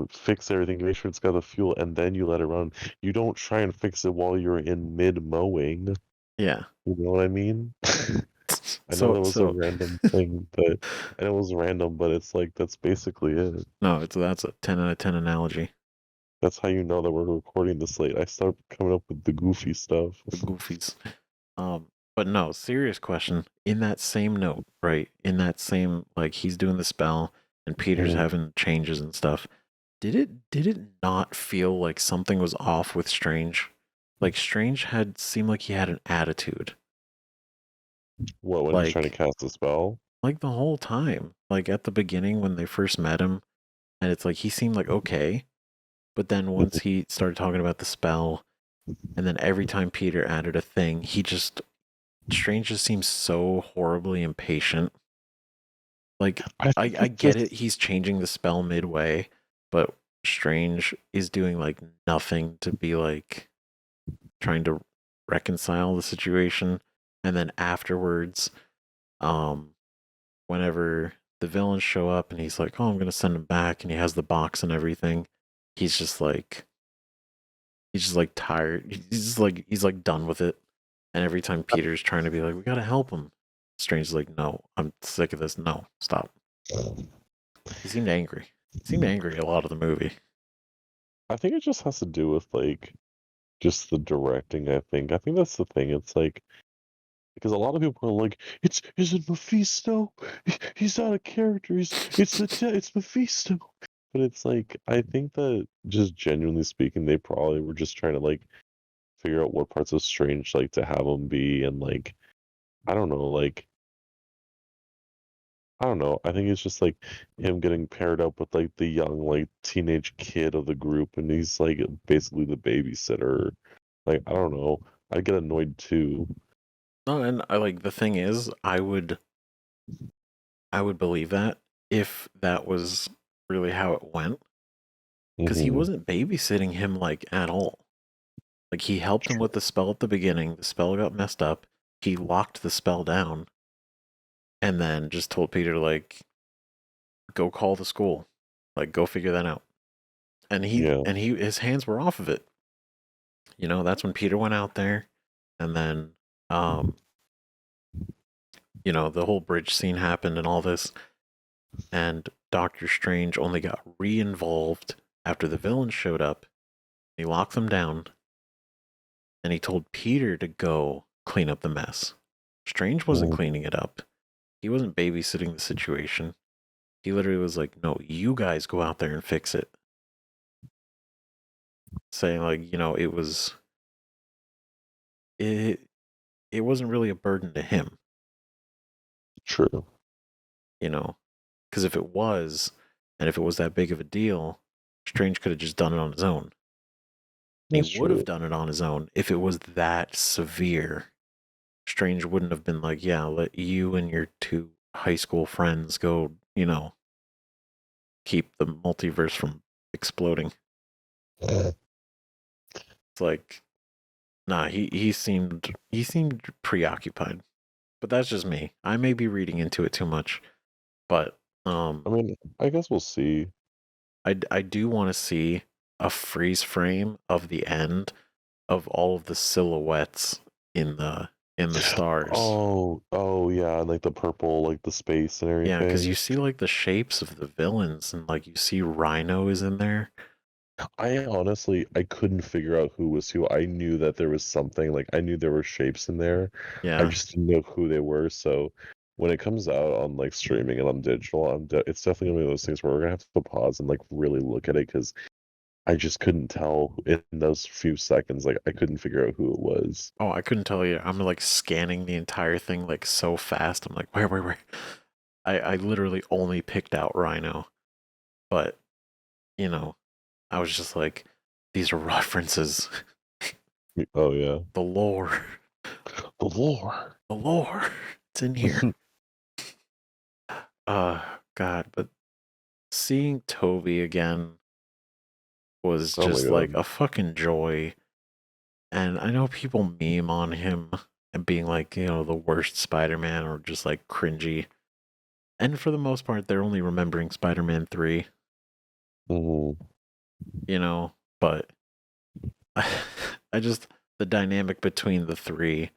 fix everything to make sure it's got the fuel and then you let it run. You don't try and fix it while you're in mid mowing. Yeah. You know what I mean? I know So that was a so random thing, but I know it was random, but it's like that's basically it. no, that's a 10 out of 10 analogy. That's how you know that we're recording this late. I start coming up with the goofy stuff. The goofies. But no, serious question. In that same note, right? In that same like he's doing the spell and Peter's Mhm. having changes and stuff. Did it not feel like something was off with Strange? Like Strange had seemed like he had an attitude. What, when he's trying to Like cast a spell? like the whole time. Like at the beginning when they first met him, and it's like he seemed like okay, but then once he started talking about the spell, and then every time Peter added a thing, Strange just seems so horribly impatient. Like I I think I it get it, just he's changing the spell midway, but Strange is doing like nothing to be like trying to reconcile the situation. And then afterwards, um, whenever the villains show up and he's like, "Oh, I'm gonna send him back," and he has the box and everything, he's just like tired. He's like done with it. And every time Peter's trying to be like, "We gotta help him," Strange's like, "No, I'm sick of this. No, stop." He seemed angry. He seemed angry a lot of the movie. I think it just has to do with like just the directing. I think that's the thing. It's like because a lot of people are like, it's is it Mephisto? He's not a character. It's Mephisto. But it's like I think that just genuinely speaking, they probably were just trying to like figure out what parts of Strange like to have him be, and like I don't know, like I don't know. I think it's just like him getting paired up with like the young like teenage kid of the group, and he's like basically the babysitter. Like I don't know. I get annoyed too. No, and I like the thing is, I would believe that if that was really how it went, because he Hmm. wasn't babysitting him like at all. Like he helped him with the spell at the beginning. The spell got messed up. He locked the spell down, and then just told Peter like, go call the school, like go figure that out. Yeah. And he his hands were off of it. You know, that's when Peter went out there, and then um, you know, the whole bridge scene happened and all this, and Doctor Strange only got re-involved after the villains showed up. He locked them down, and he told Peter to go clean up the mess. Strange wasn't Mhm. cleaning it up. He wasn't babysitting the situation. He literally was like, "No, you guys go out there and fix it." Saying like, you know, it it wasn't really a burden to him, True. you know, because if it was, and if it was that big of a deal, Strange could have just done it on his own. He That's would have true. done it on his own if it was that severe. Strange wouldn't have been like, yeah, let you and your two high school friends go, you know, keep the multiverse from exploding. It's like, nah, he seemed preoccupied. But that's just me. I may be reading into it too much, but I mean, I guess we'll see. I do want to see a freeze frame of the end of all of the silhouettes in the stars. Oh yeah, and like the purple, like the space and Yeah, because you everything. see like the shapes of the villains, and like you see Rhino is in there. I honestly I couldn't figure out who was who. I knew that there was something, like I knew there were shapes in there. I Yeah. just didn't know who they were. So when it comes out on like streaming and on digital, it's definitely one of those things where we're gonna have to pause and like really look at it because I just couldn't tell in those few seconds. Like I couldn't figure out who it was. Oh, I couldn't tell you. I'm like scanning the entire thing like so fast. I'm like, where? I literally only picked out Rhino, but you know, I was just like, these are references. Oh yeah, The lore. the lore. The lore. It's in here. God, but seeing Toby again was Oh my just like god. a fucking joy. And I know people meme on him and being like, you know, the worst Spider-Man or just like cringy. And for the most part, they're only remembering Spider-Man 3, Mhm. you know, but I just the dynamic between the three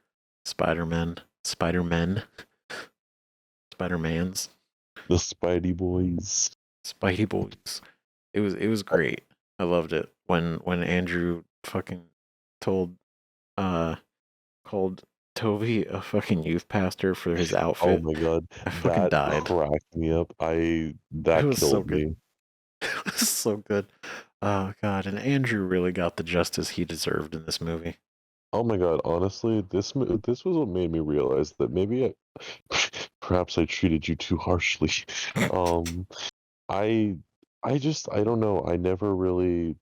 Spider-Men, Spider-Mans, The Spidey boys. Spidey boys. It was great. I loved it when Andrew fucking told uh called Toby a fucking youth pastor for his Oh outfit. my god, I fucking that died. cracked me up. It That was so killed good. me. It was so good. Oh god, and Andrew really got the justice he deserved in this movie. Oh my god, honestly, this was what made me realize that maybe perhaps I treated you too harshly. Um, I I don't know. I never really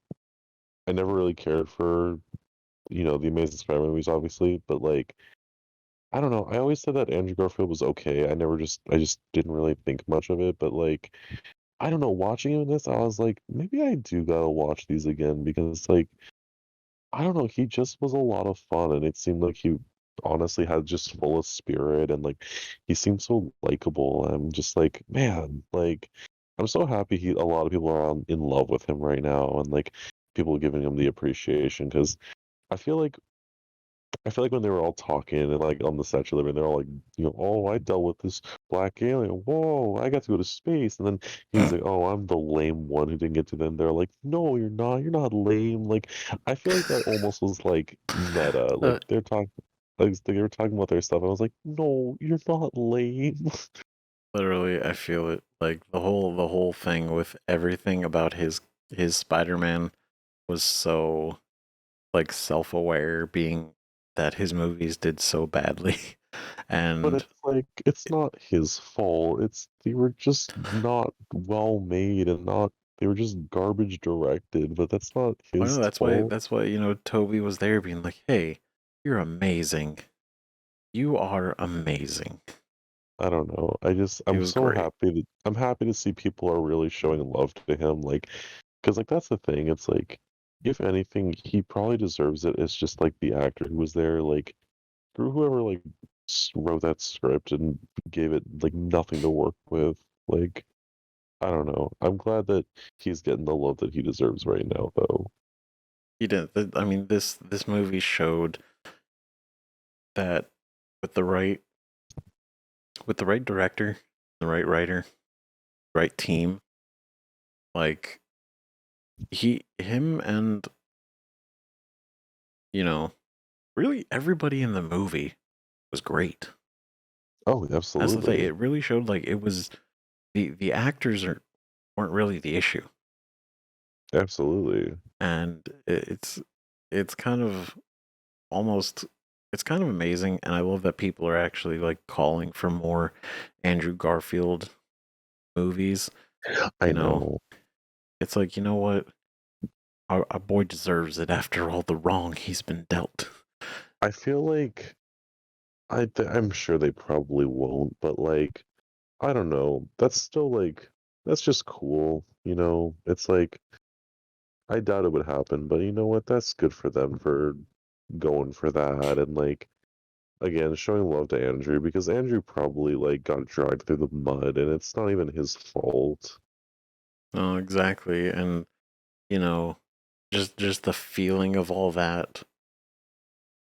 cared for, the Amazing Spider-Man movies, obviously, but like I don't know. I always said that Andrew Garfield was okay. I just didn't really think much of it, but like I don't know, watching him in this, I was like, maybe I do gotta watch these again because like I don't know, he just was a lot of fun, and it seemed like he honestly had just full of spirit, and like he seemed so likable. I'm just like, man, like I'm so happy a lot of people are in love with him right now, and like people giving him the appreciation because I feel like I feel like when they were all talking and like on the Statue of Liberty, they're all like, oh, I dealt with this black alien. Whoa, I got to go to space. And then he's like, oh, I'm the lame one who didn't get to. Then they're like, no, you're not. You're not lame. Like, I feel like that almost was like meta. Like Uh, they're talking, like they were talking about their stuff. I was like, no, you're not lame. Literally, I feel it. Like the whole thing with everything about his Spider-Man was so like self-aware, being that his movies did so badly, But and it's like it's not his fault. It's they were just not well made and not they were just garbage directed, but that's not well, his that's why fault. that's why Toby was there, being like, "Hey, you're amazing. You are amazing." I don't know. He I'm was so great. happy that I'm happy to see people are really showing love to him, like, because like that's the thing. It's like if anything, he probably deserves it. It's just like the actor who was there, like through whoever like wrote that script and gave it like nothing to work with. Like I don't know. I'm glad that he's getting the love that he deserves right now, though. He did. I mean, this movie showed that with the right director, the right writer, right team, like him and you know really everybody in the movie was great. Oh, That's the thing. absolutely. It really showed like it was the actors weren't really the issue, Absolutely. and it's kind of almost it's kind of amazing, and I love that people are actually like calling for more Andrew Garfield movies. I You know, know. it's like, you know what, our boy deserves it after all the wrong he's been dealt. I feel like I'm sure they probably won't, but like I don't know. That's still like that's just cool. It's like I doubt it would happen, but you know what? That's good for them for going for that and like again showing love to Andrew because Andrew probably like got dragged through the mud and it's not even his fault. Oh, exactly, and you know, just the feeling of all that.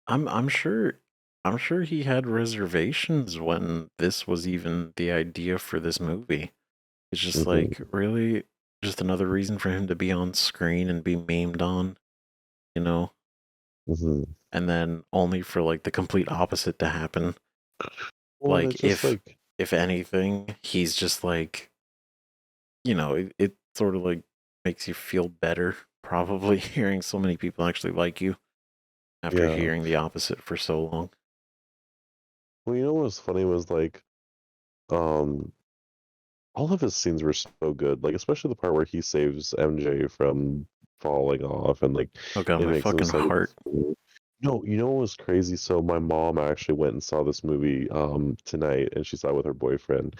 I'm sure he had reservations when this was even the idea for this movie. It's just Hmm. like really just another reason for him to be on screen and be memed on, you know, Hmm. and then only for like the complete opposite to happen. Well, and Like it's just like if anything, he's just like, it sort of like makes you feel better probably hearing so many people actually like you after yeah. hearing the opposite for so long. Well, you know what was funny was like um all of his scenes were so good, like especially the part where he saves MJ from falling off and like Oh god, it my makes him fucking so heart. cool. No, you know what was crazy? So my mom actually went and saw this movie tonight and she saw it with her boyfriend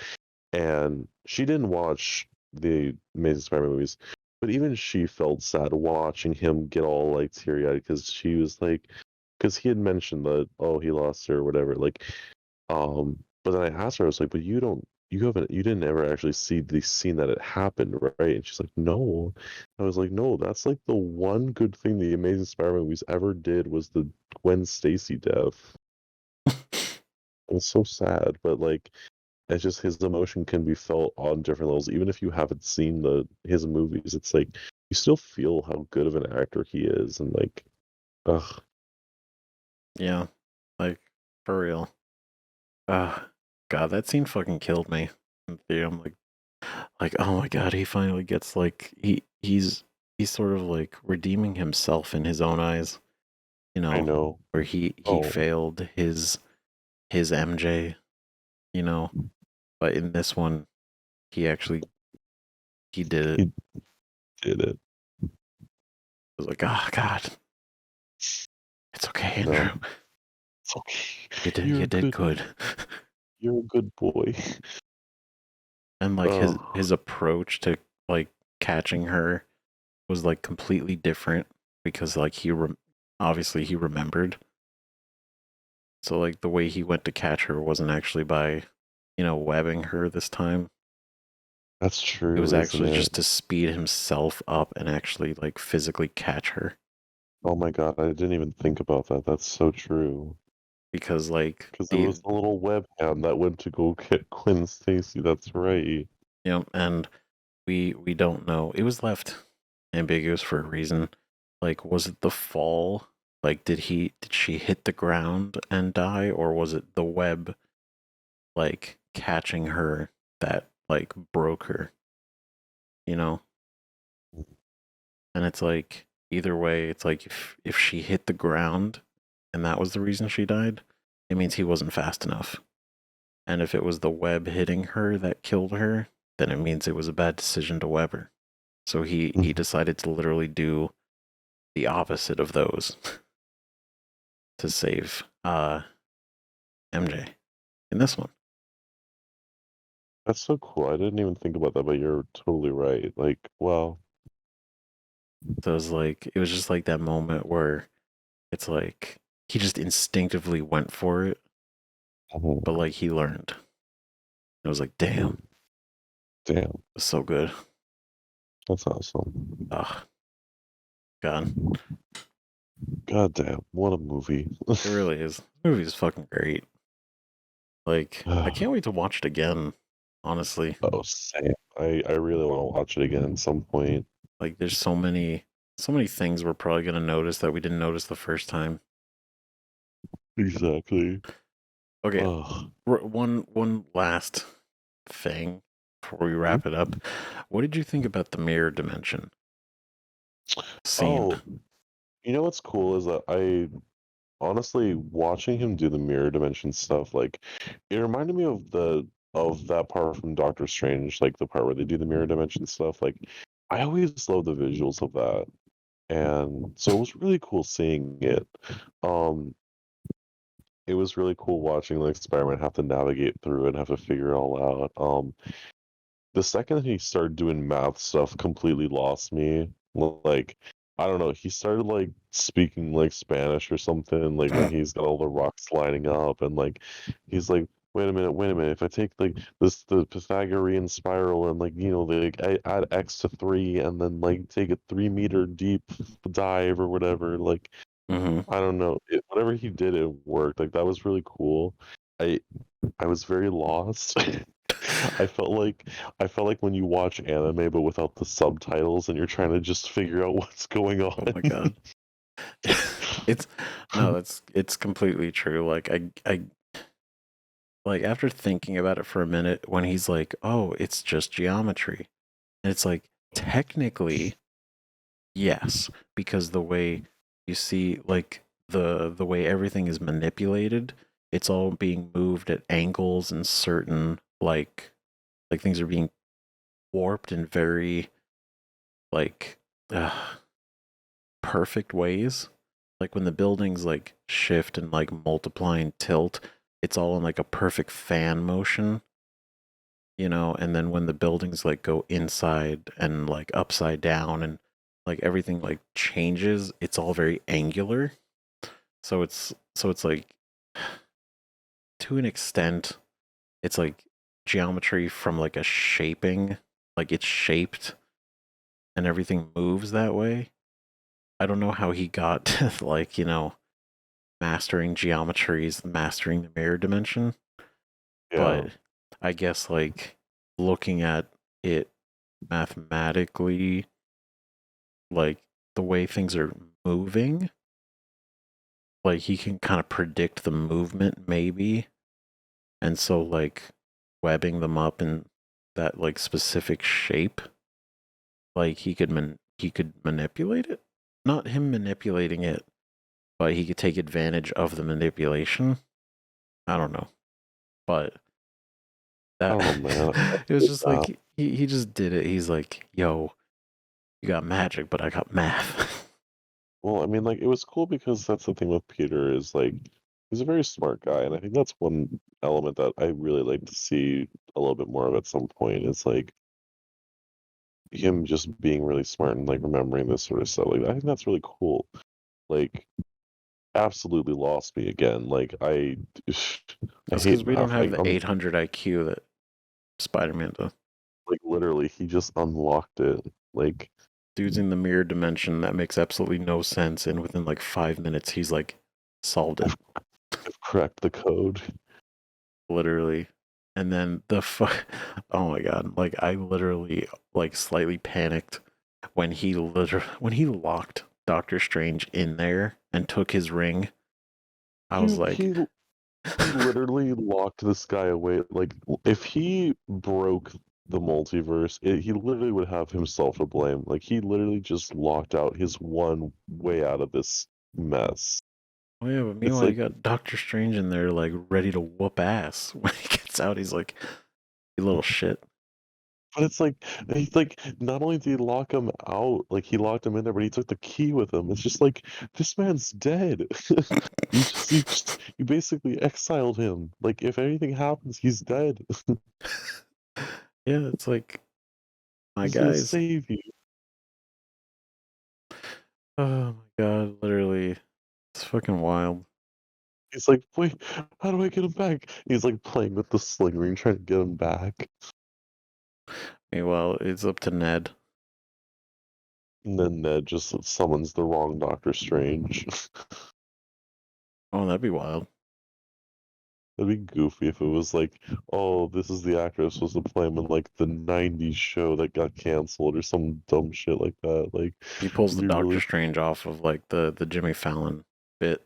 and she didn't watch the Amazing Spider-Man movies, but even she felt sad watching him get all like teary-eyed because she was like because he had mentioned that oh he lost her or whatever like but then I asked her, I was like, but you didn't ever actually see the scene that it happened, right? And she's like, no. I was like, no, that's like the one good thing the Amazing Spider-Man movies ever did was the Gwen Stacy death. It was so sad, but like, it's just his emotion can be felt on different levels, even if you haven't seen his movies. It's like you still feel how good of an actor he is, and like, ugh, Yeah, like for real. God, that scene fucking killed me. In theater. I'm like, oh my god, he finally gets like he's sort of like redeeming himself in his own eyes, I know. where he Oh, failed his MJ, you know, but in this one he actually he did it. he did it. I was like, oh god, it's okay, No, Andrew. it's okay. You did good. You're a good boy. And like Oh, his approach to like catching her was like completely different because like obviously he remembered. So like the way he went to catch her wasn't actually by, webbing her this time. that's It was true, isn't actually it? just to speed himself up and actually like physically catch her. Oh my god, I didn't even think about that. That's so true. because like Because it the was the little web hand that went to go get Gwen Stacy. That's right. and we don't know. It was left ambiguous for a reason. Like, was it the fall? Like, did she hit the ground and die, or was it the web like catching her that like broke her? You know? And it's like either way, it's like if she hit the ground and that was the reason she died, it means he wasn't fast enough. And if it was the web hitting her that killed her, then it means it was a bad decision to web her. So he Mhm. decided to literally do the opposite of those to save MJ in this one. That's so cool. I didn't even think about that, but you're totally right. Like, well, So it was just like that moment where it's like he just instinctively went for it, but mhm, like he learned. It was like, damn, mhm. Damn, it's so good. that's awesome. Oh God, God damn, what a movie. it really is. The movie is fucking great. Like I can't wait to watch it again. Honestly, Oh, same. I really want to watch it again at some point. like there's so many things we're probably gonna notice that we didn't notice the first time. Exactly. Okay, Oh, one last thing before we wrap it up. What did you think about the mirror dimension scene? oh, you know what's cool is that I honestly watching him do the mirror dimension stuff, like it reminded me of that part from Doctor Strange, like the part where they do the mirror dimension stuff. Like I always love the visuals of that. And so it was really cool seeing it. Um, it was really cool watching like Spider-Man have to navigate through it and have to figure it all out. The second he started doing math stuff completely lost me. Like, I don't know, he started like speaking like Spanish or something, like when he's got all the rocks lining up and like he's like, wait a minute, if I take like the Pythagorean spiral and like, like I add X to 3 and then like take a 3 meter deep dive or whatever, like Mm-hmm. I don't know. Whatever he did, it worked. Like that was really cool. I I was very lost. I felt like I felt like when you watch anime but without the subtitles and you're trying to just figure out what's going Oh on. my god. It's no, it's completely true. I like after thinking about it for a minute when he's like, "Oh, it's just geometry." And it's like technically yes, because the way you see like the way everything is manipulated, it's all being moved at angles and certain like things are being warped in very like uh, perfect ways. Like when the buildings like shift and like multiply and tilt, it's all in like a perfect fan motion, and then when the buildings like go inside and like upside down and like everything like changes, it's all very angular. So it's like to an extent, it's like geometry from like a shaping, like it's shaped and everything moves that way. I don't know how he got to like, mastering geometries, mastering the mirror dimension, Yeah. but I guess like looking at it mathematically, like the way things are moving, like he can kind of predict the movement maybe. And so like webbing them up in that like specific shape, like he could manipulate it. Not him manipulating it, but he could take advantage of the manipulation. I don't know. But I that don't know, man. it was just Uh, like he just did it. He's like, "Yo, you got magic, but I got math." well, I mean, like it was cool because that's the thing with Peter is like he's a very smart guy, and I think that's one element that I really like to see a little bit more of at some point. Is like him just being really smart and like remembering this sort of stuff. Like I think that's really cool. Like absolutely lost me again. Like I That's hate because we don't math. have the 800 IQ that Spider-Man does. Like literally he just unlocked it. Like dude's in the mirror dimension that makes absolutely no sense, and within like 5 minutes, he's like solved it, I've cracked the code. literally. And then oh my god, like I literally like slightly panicked when when he locked Doctor Strange in there and took his ring. I was He like, he he literally locked this guy away. Like, if he broke the multiverse, he literally would have himself to blame. Like, he literally just locked out his one way out of this mess. oh yeah, but It's meanwhile you like, got Doctor Strange in there like ready to whoop ass. When he gets out, he's like, you little shit. but it's like, he's like, not only did he lock him out, like, he locked him in there, but he took the key with him. It's just like, this man's dead. You basically exiled him. Like, if anything happens, he's dead. Yeah, it's like, my Who's gonna guys. save you? Oh my god, literally, it's fucking wild. He's like, wait, how do I get him back? He's like playing with the sling ring, trying to get him back. Meanwhile, it's up to Ned. And then Ned just summons the wrong Doctor Strange. Oh, that'd be wild. That'd be goofy if it was like, oh, this is the actor that's supposed to play him in like the '90s show that got canceled or some dumb shit like that. Like, He pulls it'd the be Doctor really, Strange off of like the Jimmy Fallon bit.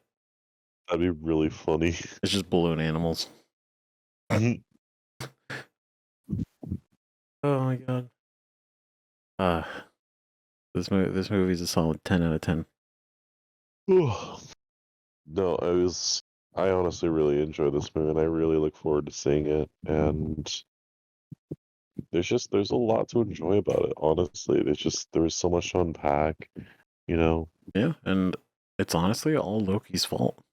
that'd be really funny. It's just balloon animals. Oh my god. Uh this movie's a solid 10 out of 10. No, I honestly really enjoy this movie and I really look forward to seeing it. And there's a lot to enjoy about it, honestly. There was so much to unpack, you know. Yeah, and it's honestly all Loki's fault.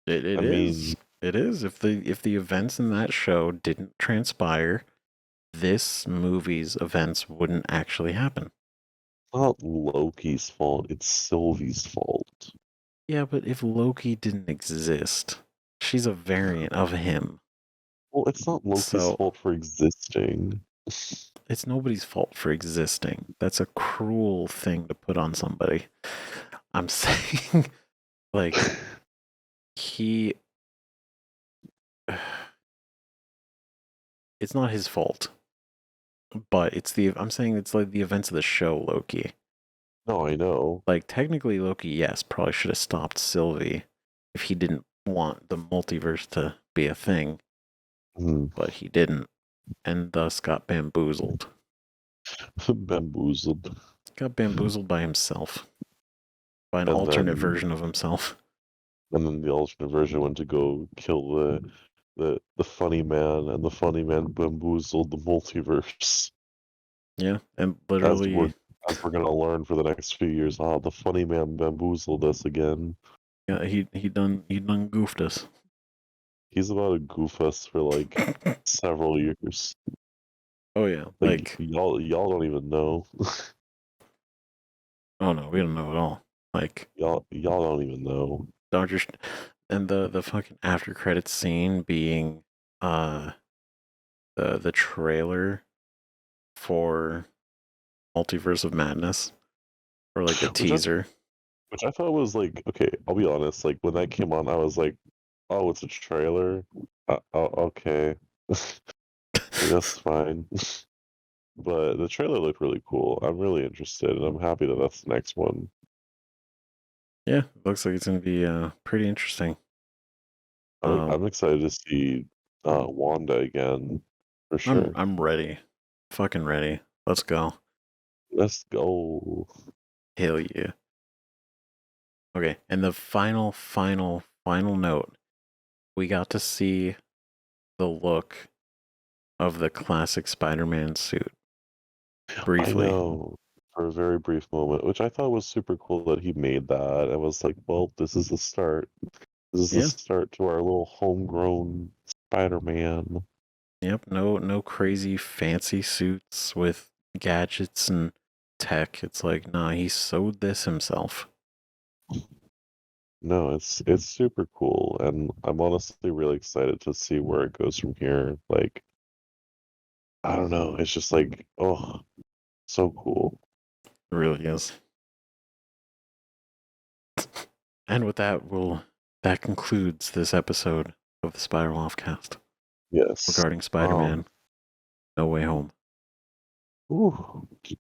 It I is. mean, It is. If the events in that show didn't transpire, this movie's events wouldn't actually happen. not Loki's fault, it's Sylvie's fault. Yeah, but if Loki didn't exist, she's a variant of him. Well, it's not Loki's So fault for existing. it's nobody's fault for existing. That's a cruel thing to put on somebody. I'm saying, like, he. It's not his fault, but I'm saying it's like the events of the show, Loki. No, I know. Like, technically, Loki, yes, probably should have stopped Sylvie if he didn't want the multiverse to be a thing, Hmm. but he didn't, and thus got bamboozled. Bamboozled. Got bamboozled by himself, by an And alternate then version of himself. and then the alternate version went to go kill the funny man, and the funny man bamboozled the multiverse. Yeah, and As we're literally, as we're gonna learn for the next few years, the funny man bamboozled us again. yeah, he done goofed us. He's about to goof us for like several years. Oh yeah, Like like, y'all don't even know. oh no, we don't know at all. Like, Y'all don't even know. Doctor, and the fucking after credits scene being uh the trailer for Multiverse of Madness, or like the Which I teaser. which I thought was like, okay, I'll be honest. Like when that came on, I was like, oh, it's a trailer. Okay, like, that's fine. But the trailer looked really cool. I'm really interested, and I'm happy that that's the next one. Yeah, looks like it's gonna be pretty interesting. Um, I'm excited to see Wanda again, for I'm sure. I'm ready, fucking ready. Let's go. Let's go. Hell yeah. Okay, and the final note, we got to see the look of the classic Spider-Man suit I briefly. know, for a very brief moment, which I thought was super cool that he made that. I was like, well, this is the start. This is the Yeah. start to our little homegrown Spider-Man. Yep. No crazy fancy suits with gadgets and tech. It's like, nah, he sewed this himself. No, it's super cool, and I'm honestly really excited to see where it goes from here. Like, I don't know. It's just like, oh, so cool. It really is. And with that, that concludes this episode of the Spiral Offcast Yes. regarding Spider-Man No Way Home. Ooh, did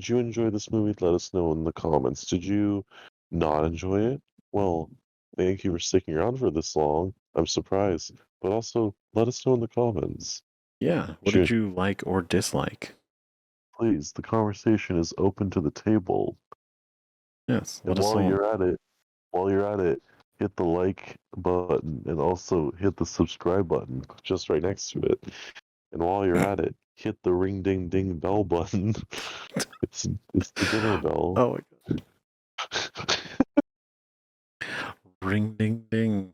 you enjoy this movie? Let us know in the comments. Did you not enjoy it? Well, thank you for sticking around for this long. I'm surprised. But also, let us know in the comments. Yeah, what did you like or dislike? Please, the conversation is open to the table. Yes, And let us know. while you're at it, hit the like button and also hit the subscribe button just right next to it. And while you're at it, hit the ring ding ding bell button. it's the dinner bell. Oh my god. Ring ding ding.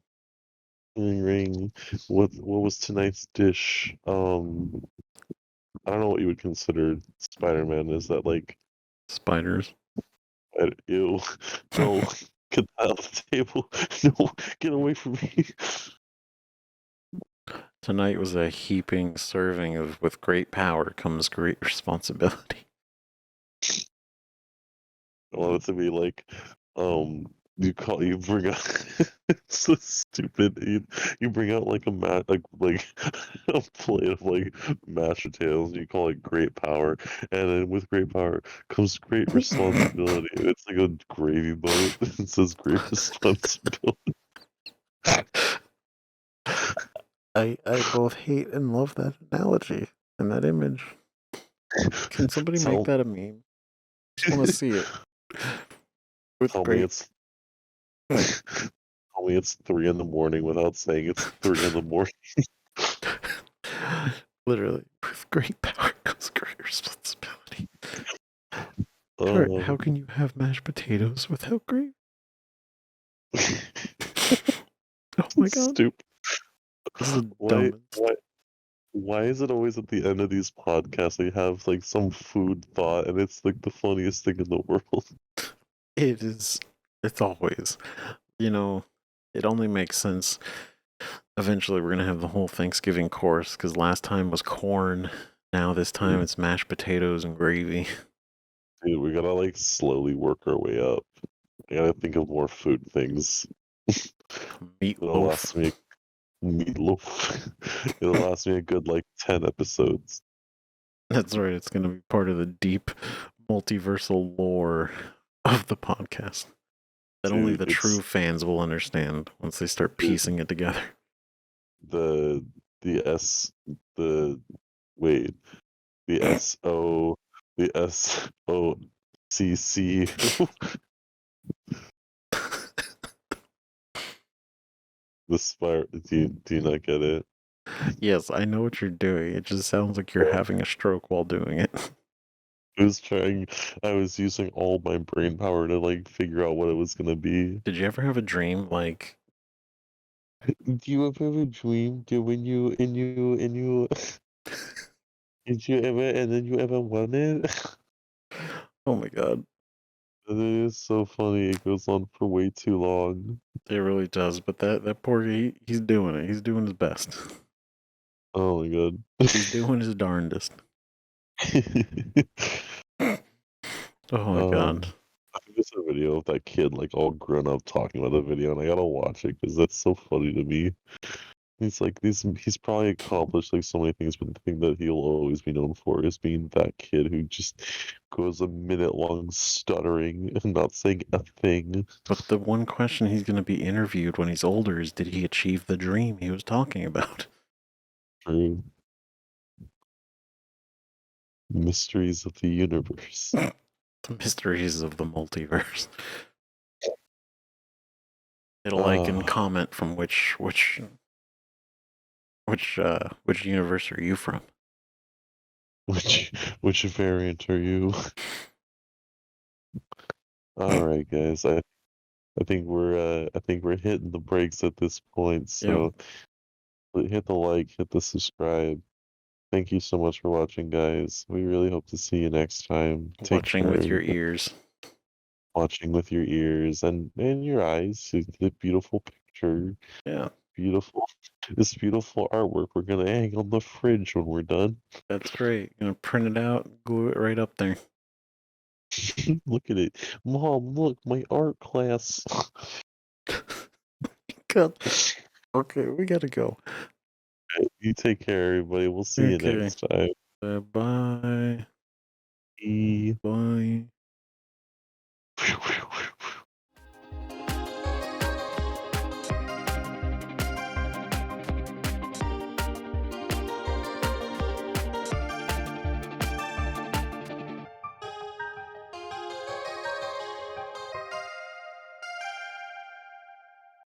Ring ring. What was tonight's dish? I don't know what you would consider Spider-Man. Is that like Spiders. ew? No, get that off the table. No, get away from me. Tonight was a heaping serving of with great power comes great responsibility. I want it to be like, you bring out it's so stupid. You bring out like a like a plate of like mashed potatoes. And you call it great power, and then with great power comes great responsibility. It's like a gravy boat. It says great responsibility. I both hate and love that analogy and that image. Can somebody make Tell that a meme? I just want to see it. With tell me great it's tell me it's 3 in the morning without saying it's 3 in the morning. literally with great power comes great responsibility. How Um, can you have mashed potatoes without gravy? Oh my god. stupid. This is the Why dumbest. why Why is it always at the end of these podcasts they have like some food thought and it's like the funniest thing in the world? It is. It's always. You know, it only makes sense. Eventually, we're gonna have the whole Thanksgiving course because last time was corn. Now this time it's mashed potatoes and gravy. Dude, we gotta like slowly work our way up. I gotta think of more food things. It'll last Meatloaf. me meatloaf. It'll last me a good like 10 episodes. That's right. It's gonna be part of the deep multiversal lore of the podcast that only Dude, the true it's fans will understand once they start piecing it together. the the S the wait, the SOCC. The spire. Do you not get it? Yes, I know what you're doing. It just sounds like you're having a stroke while doing it. I was trying. I was using all my brain power to like figure out what it was gonna be. Did you ever have a dream like Do you ever have a dream that when did you ever and then you ever won it? oh my god, It is so funny. It goes on for way too long. it really does. But that poor he's doing it. He's doing his best. Oh my god. He's doing his darndest. Oh my god. I think there's a video of that kid like all grown up talking about the video, and I gotta watch it because that's so funny to me. He's like he's probably accomplished like so many things, but the thing that he'll always be known for is being that kid who just goes a minute long stuttering and not saying a thing. But the one question he's going to be interviewed when he's older is did he achieve the dream he was talking about? True. Mysteries of the universe. The mysteries of the multiverse. It'll like and Ah, comment from which universe are you from? which which variant are you? All right, guys. I think we're hitting the brakes at this point. Yep. So hit the like, hit the subscribe. Thank you so much for watching, guys. We really hope to see you next time. Take Watching with care. your ears. Watching with your ears and your eyes. It's a beautiful picture. Yeah. this beautiful artwork we're gonna hang on the fridge when we're done. That's great. Gonna print it out, glue it right up there. Look at it. Mom, look, my art class. God. Okay, we gotta go. You take care, everybody. We'll see you Okay. next time. Bye. Bye. Bye.